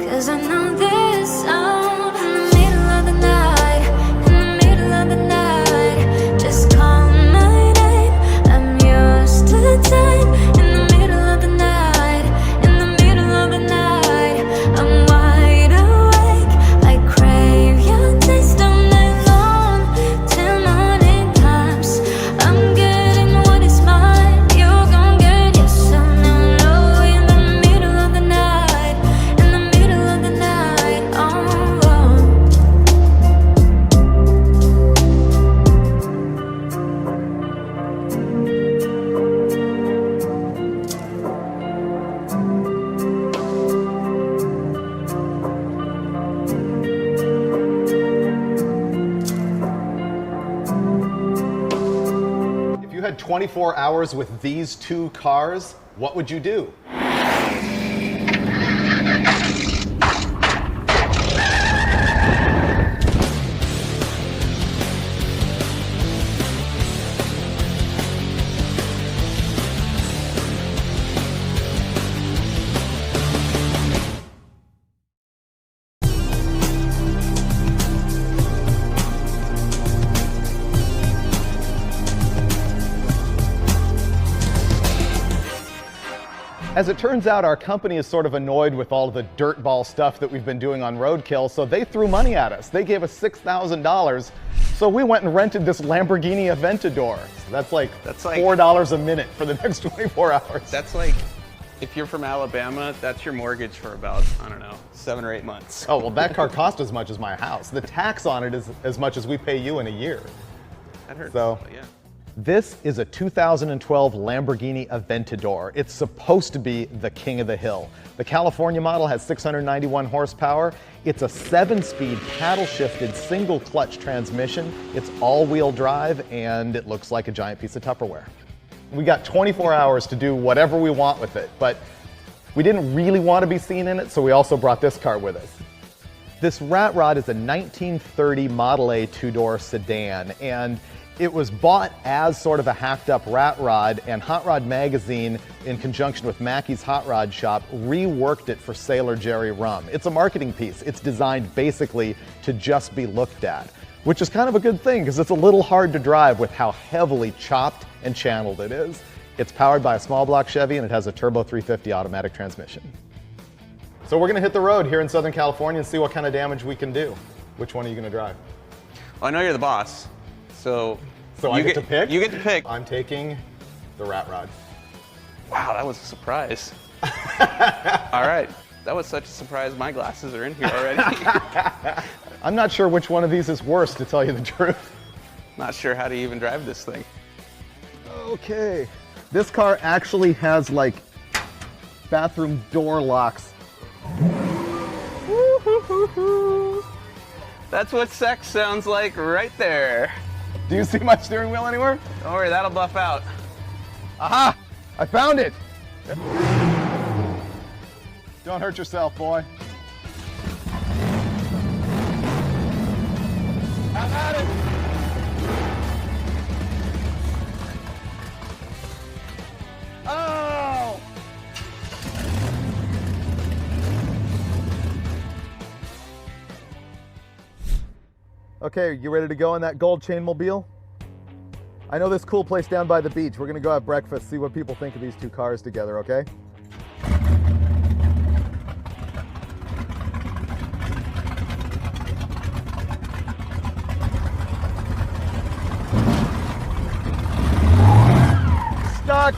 'cause I know this sound. In the middle of the night, in the middle of the night, just call my name, I'm yours to take. In the middle of the night. 24 hours with these two cars, what would you do? As it turns out, our company is sort of annoyed with all of the dirtball stuff that we've been doing on Roadkill, so they threw money at us. They gave us $6,000, so we went and rented this Lamborghini Aventador. So that's like $4 a minute for the next 24 hours. That's like, if you're from Alabama, that's your mortgage for about, I don't know, 7 or 8 months. Oh, well, that car cost as much as my house. The tax on it is as much as we pay you in a year. That hurts, so, yeah. This is a 2012 Lamborghini Aventador. It's supposed to be the king of the hill. The California model has 691 horsepower. It's a 7-speed paddle-shifted single-clutch transmission. It's all-wheel drive, and it looks like a giant piece of Tupperware. We got 24 hours to do whatever we want with it, but we didn't really want to be seen in it, so we also brought this car with us. This Rat Rod is a 1930 Model A two-door sedan, and it was bought as sort of a hacked-up rat rod, and Hot Rod Magazine, in conjunction with Mackey's Hot Rod Shop, reworked it for Sailor Jerry Rum. It's a marketing piece. It's designed basically to just be looked at, which is kind of a good thing because it's a little hard to drive with how heavily chopped and channeled it is. It's powered by a small block Chevy, and it has a turbo 350 automatic transmission. So we're going to hit the road here in Southern California and see what kind of damage we can do. Which one are you going to drive? Well, I know you're the boss. So I get to pick? You get to pick. I'm taking the Rat Rod. Wow, that was a surprise. All right. That was such a surprise. My glasses are in here already. I'm not sure which one of these is worse, to tell you the truth. Not sure how to even drive this thing. Okay. This car actually has like bathroom door locks. That's what sex sounds like right there. Do you see my steering wheel anywhere? Don't worry, that'll buff out. Aha! I found it! Don't hurt yourself, boy. Have at it! Oh! Okay, you ready to go in that gold chain mobile? I know this cool place down by the beach. We're gonna go have breakfast, see what people think of these two cars together, okay? Stuck!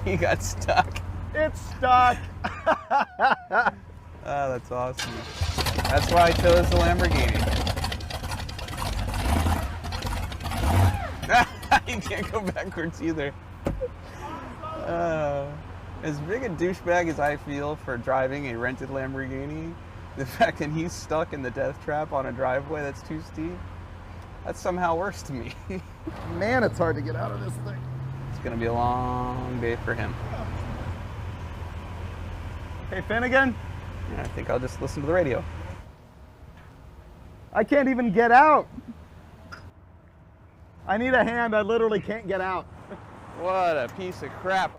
You got stuck. It's stuck! Oh, that's awesome. That's why I chose the Lamborghini. You can't go backwards either. As big a douchebag as I feel for driving a rented Lamborghini, the fact that he's stuck in the death trap on a driveway that's too steep, that's somehow worse to me. Man, it's hard to get out of this thing. It's gonna be a long day for him. Hey, Finnegan? Yeah, I think I'll just listen to the radio. I can't even get out. I need a hand. I literally can't get out. What a piece of crap.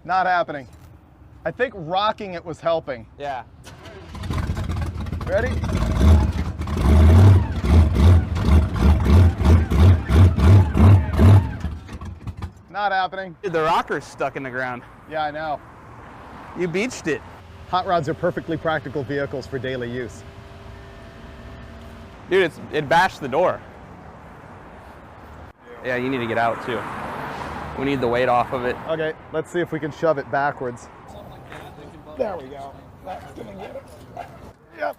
Not happening. I think rocking it was helping. Yeah. Ready? Not happening. Dude, the rocker's stuck in the ground. Yeah, I know. You beached it. Hot rods are perfectly practical vehicles for daily use. Dude, it bashed the door. Yeah, you need to get out too. We need the weight off of it. Okay, let's see if we can shove it backwards. There we go. That's gonna get it. Yep.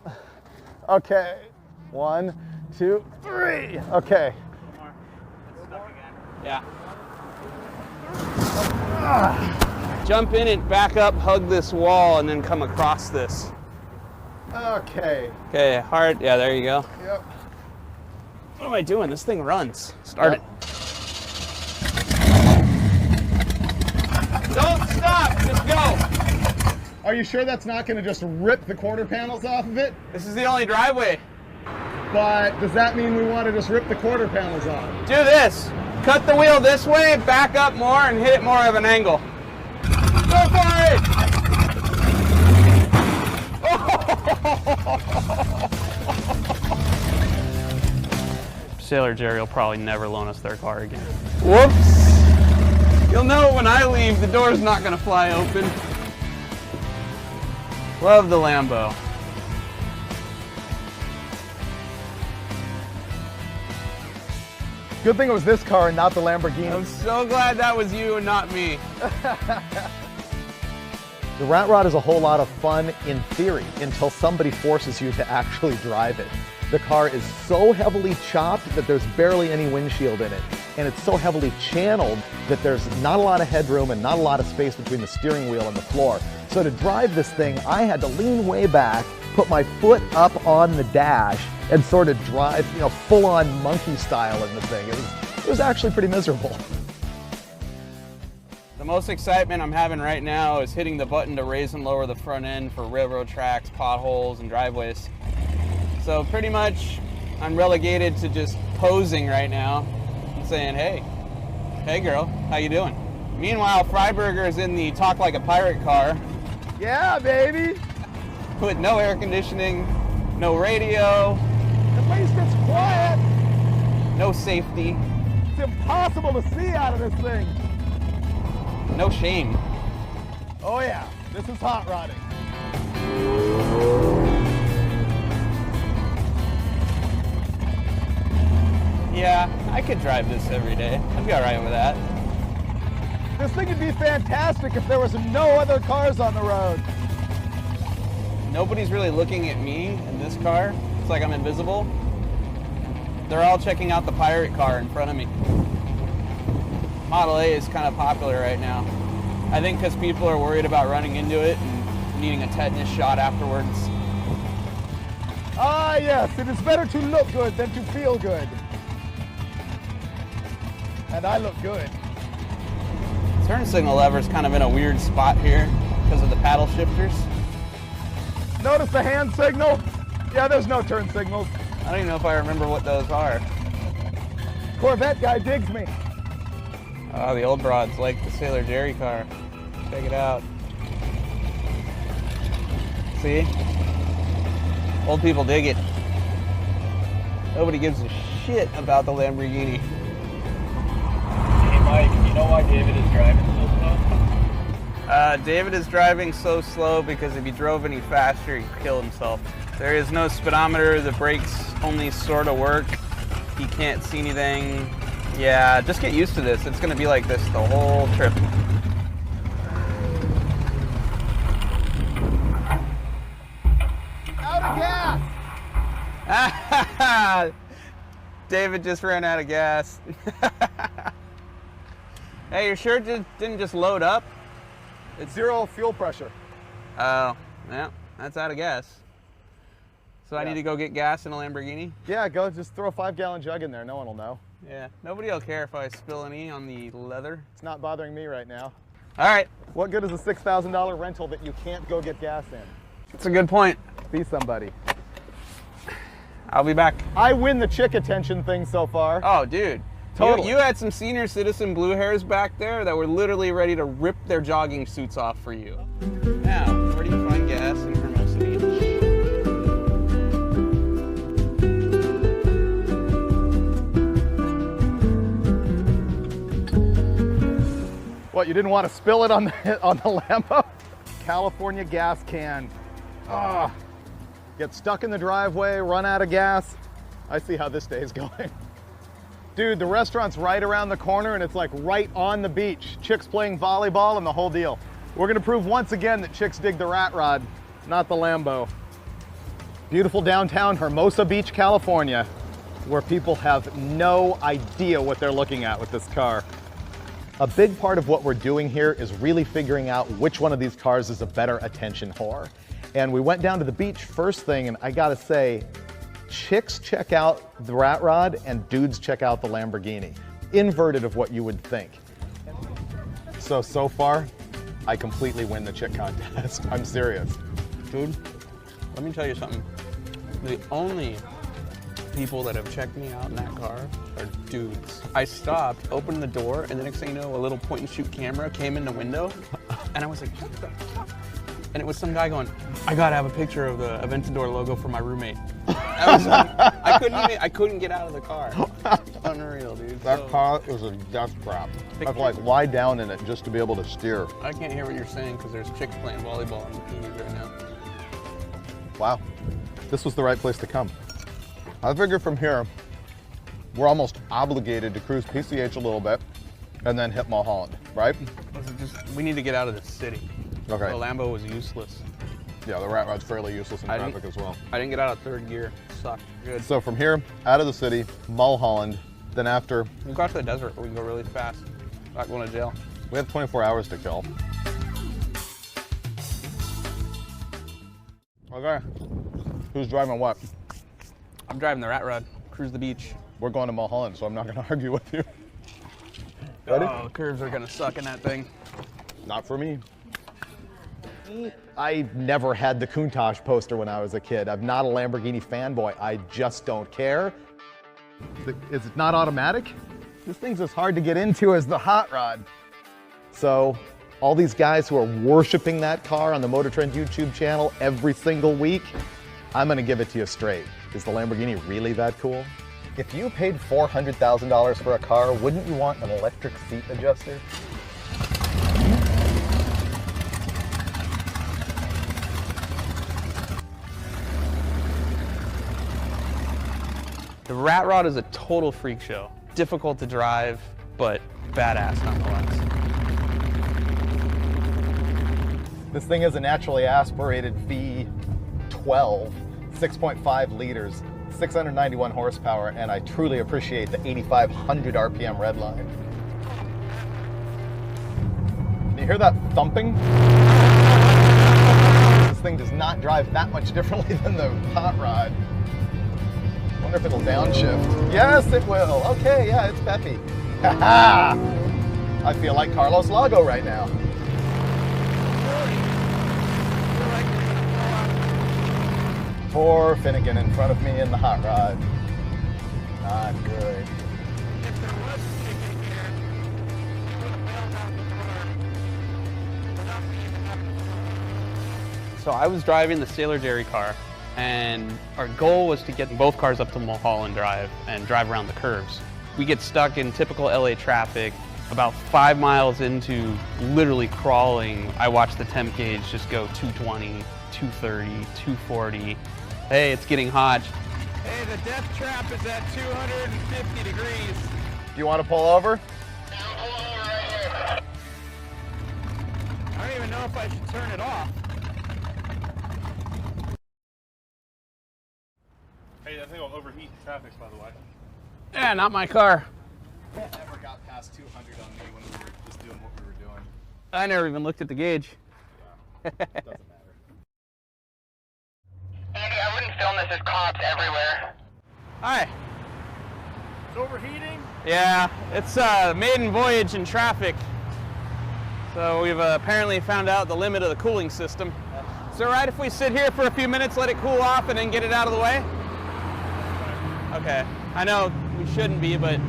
Okay. 1, 2, 3. Okay. One more. It's stuck again. Yeah. Jump in it, back up, hug this wall, and then come across this. Okay. Okay, hard. Yeah, there you go. Yep. What am I doing? This thing runs. Start it. Don't stop, just go. Are you sure that's not going to just rip the quarter panels off of it? This is the only driveway. But does that mean we want to just rip the quarter panels off? Do this. Cut the wheel this way, back up more, and hit it more of an angle. Go for it! Sailor Jerry will probably never loan us their car again. Whoops! You'll know when I leave, the door's not gonna fly open. Love the Lambo. Good thing it was this car and not the Lamborghini. I'm so glad that was you and not me. The Rat Rod is a whole lot of fun in theory until somebody forces you to actually drive it. The car is so heavily chopped that there's barely any windshield in it. And it's so heavily channeled that there's not a lot of headroom and not a lot of space between the steering wheel and the floor. So to drive this thing, I had to lean way back, put my foot up on the dash, and sort of drive, you know, full-on monkey style in the thing. It was actually pretty miserable. The most excitement I'm having right now is hitting the button to raise and lower the front end for railroad tracks, potholes, and driveways. So pretty much I'm relegated to just posing right now and saying, hey girl, how you doing? Meanwhile, Freiburger is in the talk like a pirate car. Yeah, baby. With no air conditioning, no radio. At least it's quiet. No safety. It's impossible to see out of this thing. No shame. Oh yeah, this is hot rodding. Yeah, I could drive this every day. I'd be all right with that. This thing would be fantastic if there was no other cars on the road. Nobody's really looking at me in this car. It's like I'm invisible. They're all checking out the pirate car in front of me. Model A is kind of popular right now. I think because people are worried about running into it and needing a tetanus shot afterwards. Ah yes, it is better to look good than to feel good. And I look good. Turn signal lever's kind of in a weird spot here because of the paddle shifters. Notice the hand signal? Yeah, there's no turn signals. I don't even know if I remember what those are. Corvette guy digs me. Oh, the old broads like the Sailor Jerry car. Check it out. See? Old people dig it. Nobody gives a shit about the Lamborghini. Hey Mike, you know why David is driving so slow? David is driving so slow because if he drove any faster, he'd kill himself. There is no speedometer, the brakes only sort of work. He can't see anything. Yeah, just get used to this. It's gonna be like this the whole trip. Out of gas! David just ran out of gas. Hey, you sure it didn't just load up? It's zero fuel pressure. Oh, yeah, that's out of gas. So I need to go get gas in a Lamborghini? Yeah, go just throw a 5-gallon jug in there. No one will know. Yeah, nobody will care if I spill any on the leather. It's not bothering me right now. All right. What good is a $6,000 rental that you can't go get gas in? That's a good point. Be somebody. I'll be back. I win the chick attention thing so far. Oh, dude. Totally. You had some senior citizen blue hairs back there that were literally ready to rip their jogging suits off for you. Now, where do you find gas in Hermosa Beach? What, you didn't want to spill it on the Lambo? California gas can. Ah, get stuck in the driveway, run out of gas. I see how this day is going. Dude, the restaurant's right around the corner and it's like right on the beach. Chicks playing volleyball and the whole deal. We're gonna prove once again that chicks dig the rat rod, not the Lambo. Beautiful downtown Hermosa Beach, California, where people have no idea what they're looking at with this car. A big part of what we're doing here is really figuring out which one of these cars is a better attention whore. And we went down to the beach first thing, and I gotta say, chicks check out the Rat Rod and dudes check out the Lamborghini. Inverted of what you would think. So far, I completely win the chick contest. I'm serious. Dude, let me tell you something. The only people that have checked me out in that car are dudes. I stopped, opened the door, and the next thing you know, a little point and shoot camera came in the window, and I was like, what the fuck? And it was some guy going, I gotta have a picture of the Aventador logo for my roommate. I was like, I couldn't get out of the car. It's unreal, dude. That car is a death trap. I have to like lie down in it just to be able to steer. I can't hear what you're saying because there's chicks playing volleyball on bikinis right now. Wow, this was the right place to come. I figure from here, we're almost obligated to cruise PCH a little bit and then hit Mulholland, right? We need to get out of the city. Okay. The Lambo was useless. Yeah, the Rat Rod's fairly useless in traffic as well. I didn't get out of third gear. Sucked. Good. So from here, out of the city, Mulholland, then after... We go out to the desert, we can go really fast. Not going to jail. We have 24 hours to kill. Okay. Who's driving what? I'm driving the Rat Rod. Cruise the beach. We're going to Mulholland, so I'm not going to argue with you. Ready? Oh, the curves are going to suck in that thing. Not for me. I never had the Countach poster when I was a kid. I'm not a Lamborghini fanboy. I just don't care. Is it not automatic? This thing's as hard to get into as the Hot Rod. So all these guys who are worshiping that car on the Motor Trend YouTube channel every single week, I'm gonna give it to you straight. Is the Lamborghini really that cool? If you paid $400,000 for a car, wouldn't you want an electric seat adjuster? The Rat Rod is a total freak show. Difficult to drive, but badass nonetheless. This thing is a naturally aspirated V12, 6.5 liters, 691 horsepower, and I truly appreciate the 8,500 RPM red line. Can you hear that thumping? This thing does not drive that much differently than the Hot Rod. I wonder if it'll downshift. Yes, it will. Okay, yeah, it's peppy. Ha-ha! I feel like Carlos Lago right now. Poor Finnegan in front of me in the Hot Rod. Not good. So I was driving the Sailor Jerry car, and our goal was to get both cars up to Mulholland Drive and drive around the curves. We get stuck in typical LA traffic. About 5 miles into literally crawling, I watched the temp gauge just go 220, 230, 240. Hey, it's getting hot. Hey, the death trap is at 250 degrees. Do you want to pull over? I don't even know if I should turn it off. Hey, that thing will overheat in traffic, by the way. Yeah, not my car. That never got past 200 on me when we were just doing what we were doing. I never even looked at the gauge. Doesn't matter. Andy, I wouldn't film this. There's cops everywhere. Hi. It's overheating? Yeah, it's a maiden voyage in traffic. So we've apparently found out the limit of the cooling system. Is it all right if we sit here for a few minutes, let it cool off, and then get it out of the way? Okay. I know we shouldn't be, but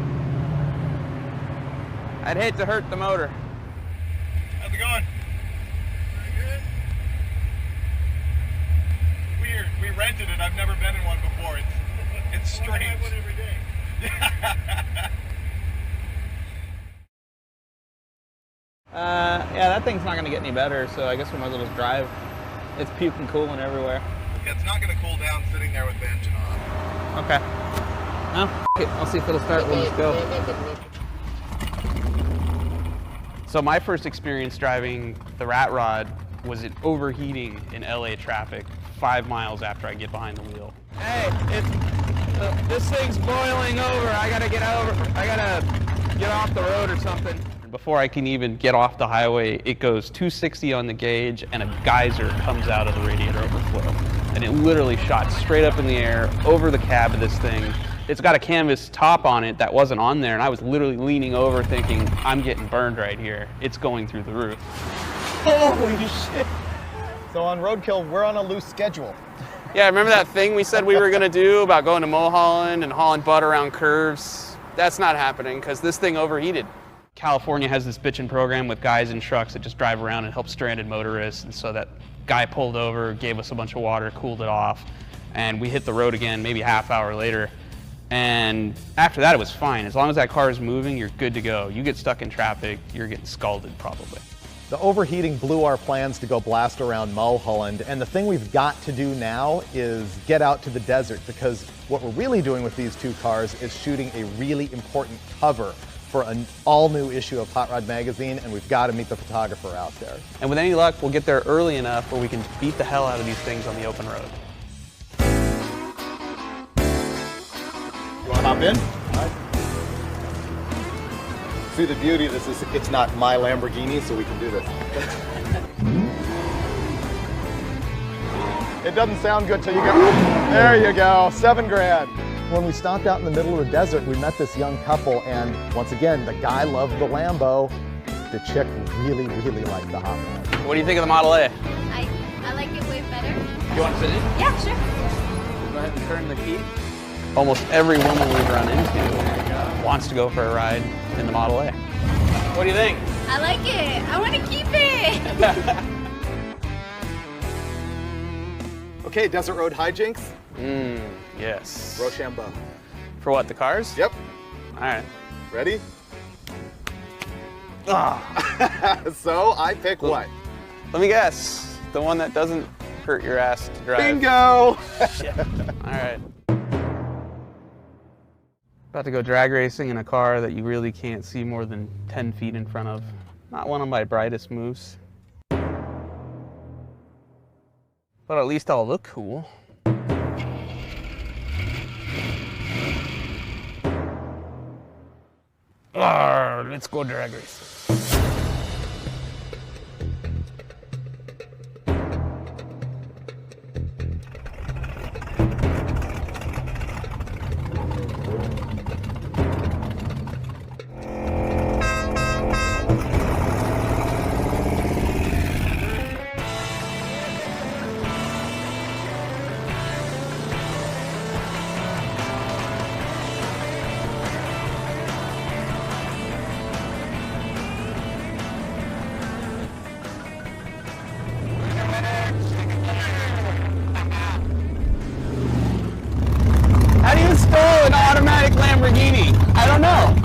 I'd hate to hurt the motor. How's it going? Very good. Weird. We rented it. I've never been in one before. It's strange. I have one every day. Yeah, that thing's not going to get any better, so I guess we might as well just drive. It's puking cooling everywhere. Yeah, it's not going to cool down sitting there with the engine on. Okay. Well, I'll see if it'll start. We'll just go. So my first experience driving the Rat Rod was it overheating in LA traffic 5 miles after I get behind the wheel. Hey, this thing's boiling over. I gotta get off the road or something. Before I can even get off the highway, it goes 260 on the gauge and a geyser comes out of the radiator overflow. And it literally shot straight up in the air over the cab of this thing. It's got a canvas top on it that wasn't on there, and I was literally leaning over thinking, I'm getting burned right here. It's going through the roof. Holy shit. So on Roadkill, we're on a loose schedule. Yeah, remember that thing we said we were gonna do about going to Mulholland and hauling butt around curves? That's not happening because this thing overheated. California has this bitchin' program with guys in trucks that just drive around and help stranded motorists, and so that guy pulled over, gave us a bunch of water, cooled it off, and we hit the road again maybe a half hour later. And after that, it was fine. As long as that car is moving, you're good to go. You get stuck in traffic, you're getting scalded probably. The overheating blew our plans to go blast around Mulholland, and the thing we've got to do now is get out to the desert, because what we're really doing with these two cars is shooting a really important cover for an all-new issue of Hot Rod Magazine, and we've got to meet the photographer out there. And with any luck, we'll get there early enough where we can beat the hell out of these things on the open road. You want to hop in? See, the beauty of this is it's not my Lamborghini, so we can do this. It doesn't sound good till you get, there you go, $7 grand. When we stopped out in the middle of the desert, we met this young couple, and once again, the guy loved the Lambo. The chick really, really liked the Hot Rod. What do you think of the Model A? I like it way better. You want to sit in? Yeah, sure. Go ahead and turn the key. Almost every woman we've run into wants to go for a ride in the Model A. What do you think? I like it. I want to keep it. Okay, desert road hijinks. Yes. Rochambeau. For what, the cars? Yep. All right. Ready? So I pick what? Let me guess. The one that doesn't hurt your ass to drive. Bingo! Shit. All right. About to go drag racing in a car that you really can't see more than 10 feet in front of. Not one of my brightest moves. But at least I'll look cool. Let's go drag racing. How do you install an automatic Lamborghini? I don't know.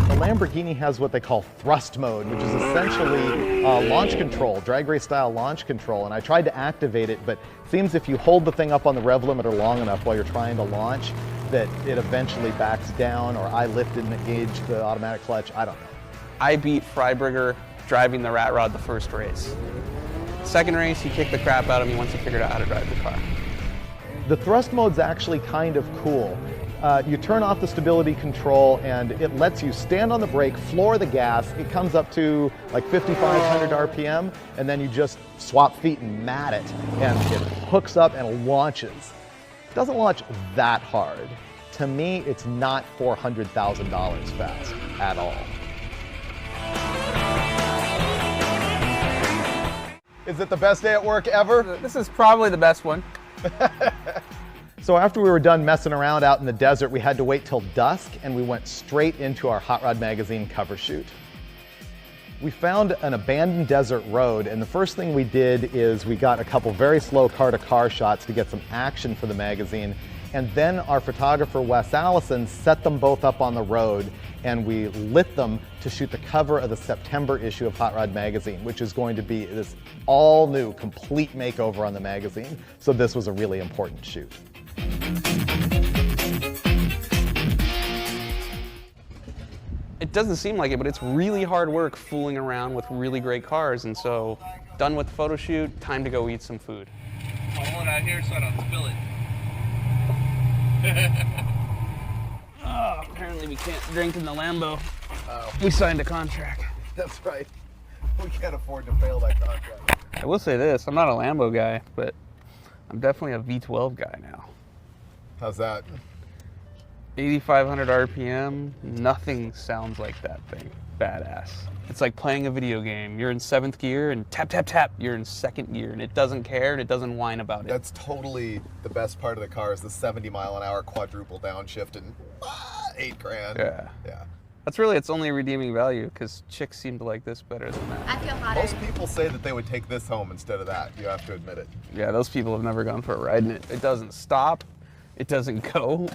The Lamborghini has what they call thrust mode, which is essentially launch control, drag race style launch control. And I tried to activate it, but it seems if you hold the thing up on the rev limiter long enough while you're trying to launch, that it eventually backs down, or I lifted and engaged the automatic clutch. I don't know. I beat Freiburger driving the rat rod the first race. Second race, he kicked the crap out of me once he figured out how to drive the car. The thrust mode's actually kind of cool. You turn off the stability control and it lets you stand on the brake, floor the gas. It comes up to like 5,500 RPM, and then you just swap feet and mat it, and it hooks up and launches. It doesn't launch that hard. To me, it's not $400,000 fast at all. Is it the best day at work ever? This is probably the best one. So after we were done messing around out in the desert, we had to wait till dusk, and we went straight into our Hot Rod Magazine cover shoot. We found an abandoned desert road, and the first thing we did is we got a couple very slow car-to-car shots to get some action for the magazine, and then our photographer Wes Allison set them both up on the road, and we lit them to shoot the cover of the September issue of Hot Rod Magazine, which is going to be this all-new, complete makeover on the magazine. So this was a really important shoot. It doesn't seem like it, but it's really hard work fooling around with really great cars, and so done with the photo shoot, time to go eat some food. I'll hold it out here so I don't spill it. Oh, apparently we can't drink in the Lambo. We signed a contract. That's right. We can't afford to fail that contract. I will say this, I'm not a Lambo guy, but I'm definitely a V12 guy now. How's that? 8,500 RPM, nothing sounds like that thing. Badass. It's like playing a video game. You're in 7th gear and tap, tap, tap, you're in 2nd gear and it doesn't care and it doesn't whine about it. That's totally the best part of the car is the 70 mile an hour quadruple downshift and $8 grand. Yeah. Yeah. That's really its only redeeming value because chicks seem to like this better than that. I feel hotter. Most people say that they would take this home instead of that. You have to admit it. Yeah, those people have never gone for a ride in it. It doesn't stop. It doesn't go.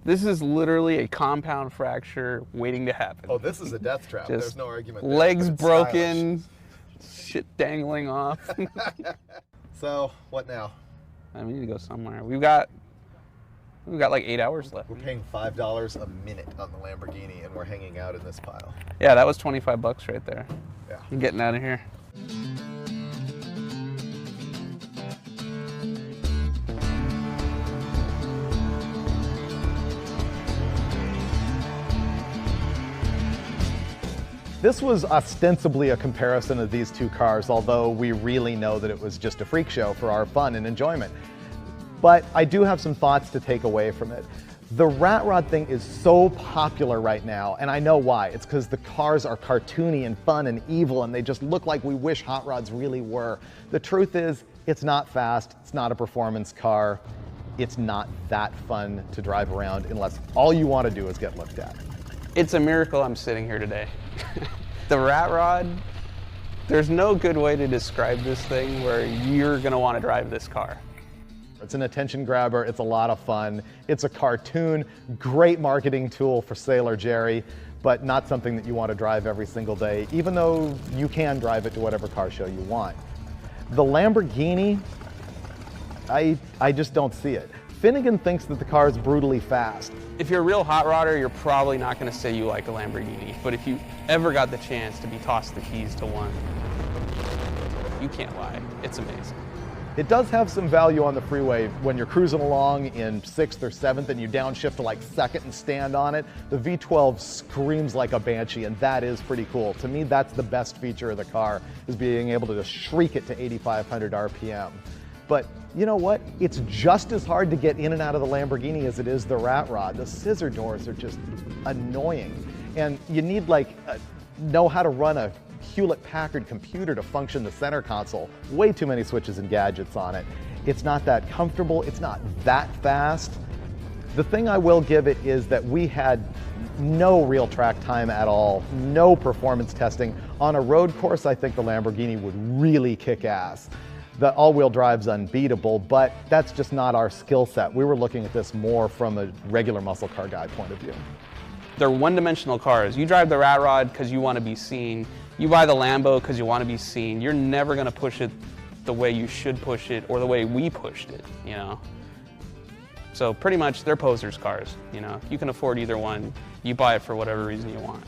This is literally a compound fracture waiting to happen. Oh, this is a death trap. Just There's no argument there, legs but it's broken, shit dangling off. So, what now? We need to go somewhere. We've got like 8 hours left. We're paying $5 a minute on the Lamborghini and we're hanging out in this pile. Yeah, that was 25 bucks right there. Yeah. I'm getting out of here. This was ostensibly a comparison of these two cars, although we really know that it was just a freak show for our fun and enjoyment. But I do have some thoughts to take away from it. The rat rod thing is so popular right now, and I know why. It's because the cars are cartoony and fun and evil, and they just look like we wish hot rods really were. The truth is, it's not fast, it's not a performance car, it's not that fun to drive around unless all you want to do is get looked at. It's a miracle I'm sitting here today. The rat rod, there's no good way to describe this thing where you're gonna want to drive this car. It's an attention grabber, it's a lot of fun. It's a cartoon, great marketing tool for Sailor Jerry, but not something that you want to drive every single day, even though you can drive it to whatever car show you want. The Lamborghini, I just don't see it. Finnegan thinks that the car is brutally fast. If you're a real hot rodder, you're probably not gonna say you like a Lamborghini, but if you ever got the chance to be tossed the keys to one, you can't lie, it's amazing. It does have some value on the freeway when you're cruising along in 6th or 7th and you downshift to like 2nd and stand on it. The V12 screams like a banshee, and that is pretty cool. To me, that's the best feature of the car, is being able to just shriek it to 8,500 RPM. But you know what? It's just as hard to get in and out of the Lamborghini as it is the rat rod. The scissor doors are just annoying. And you need know how to run a Hewlett-Packard computer to function the center console. Way too many switches and gadgets on it. It's not that comfortable, it's not that fast. The thing I will give it is that we had no real track time at all, no performance testing. On a road course, I think the Lamborghini would really kick ass. The all-wheel drive's unbeatable, but that's just not our skill set. We were looking at this more from a regular muscle car guy point of view. They're one-dimensional cars. You drive the rat rod because you want to be seen. You buy the Lambo because you want to be seen. You're never going to push it the way you should push it or the way we pushed it, you know? So pretty much they're posers cars, you know? If you can afford either one, you buy it for whatever reason you want.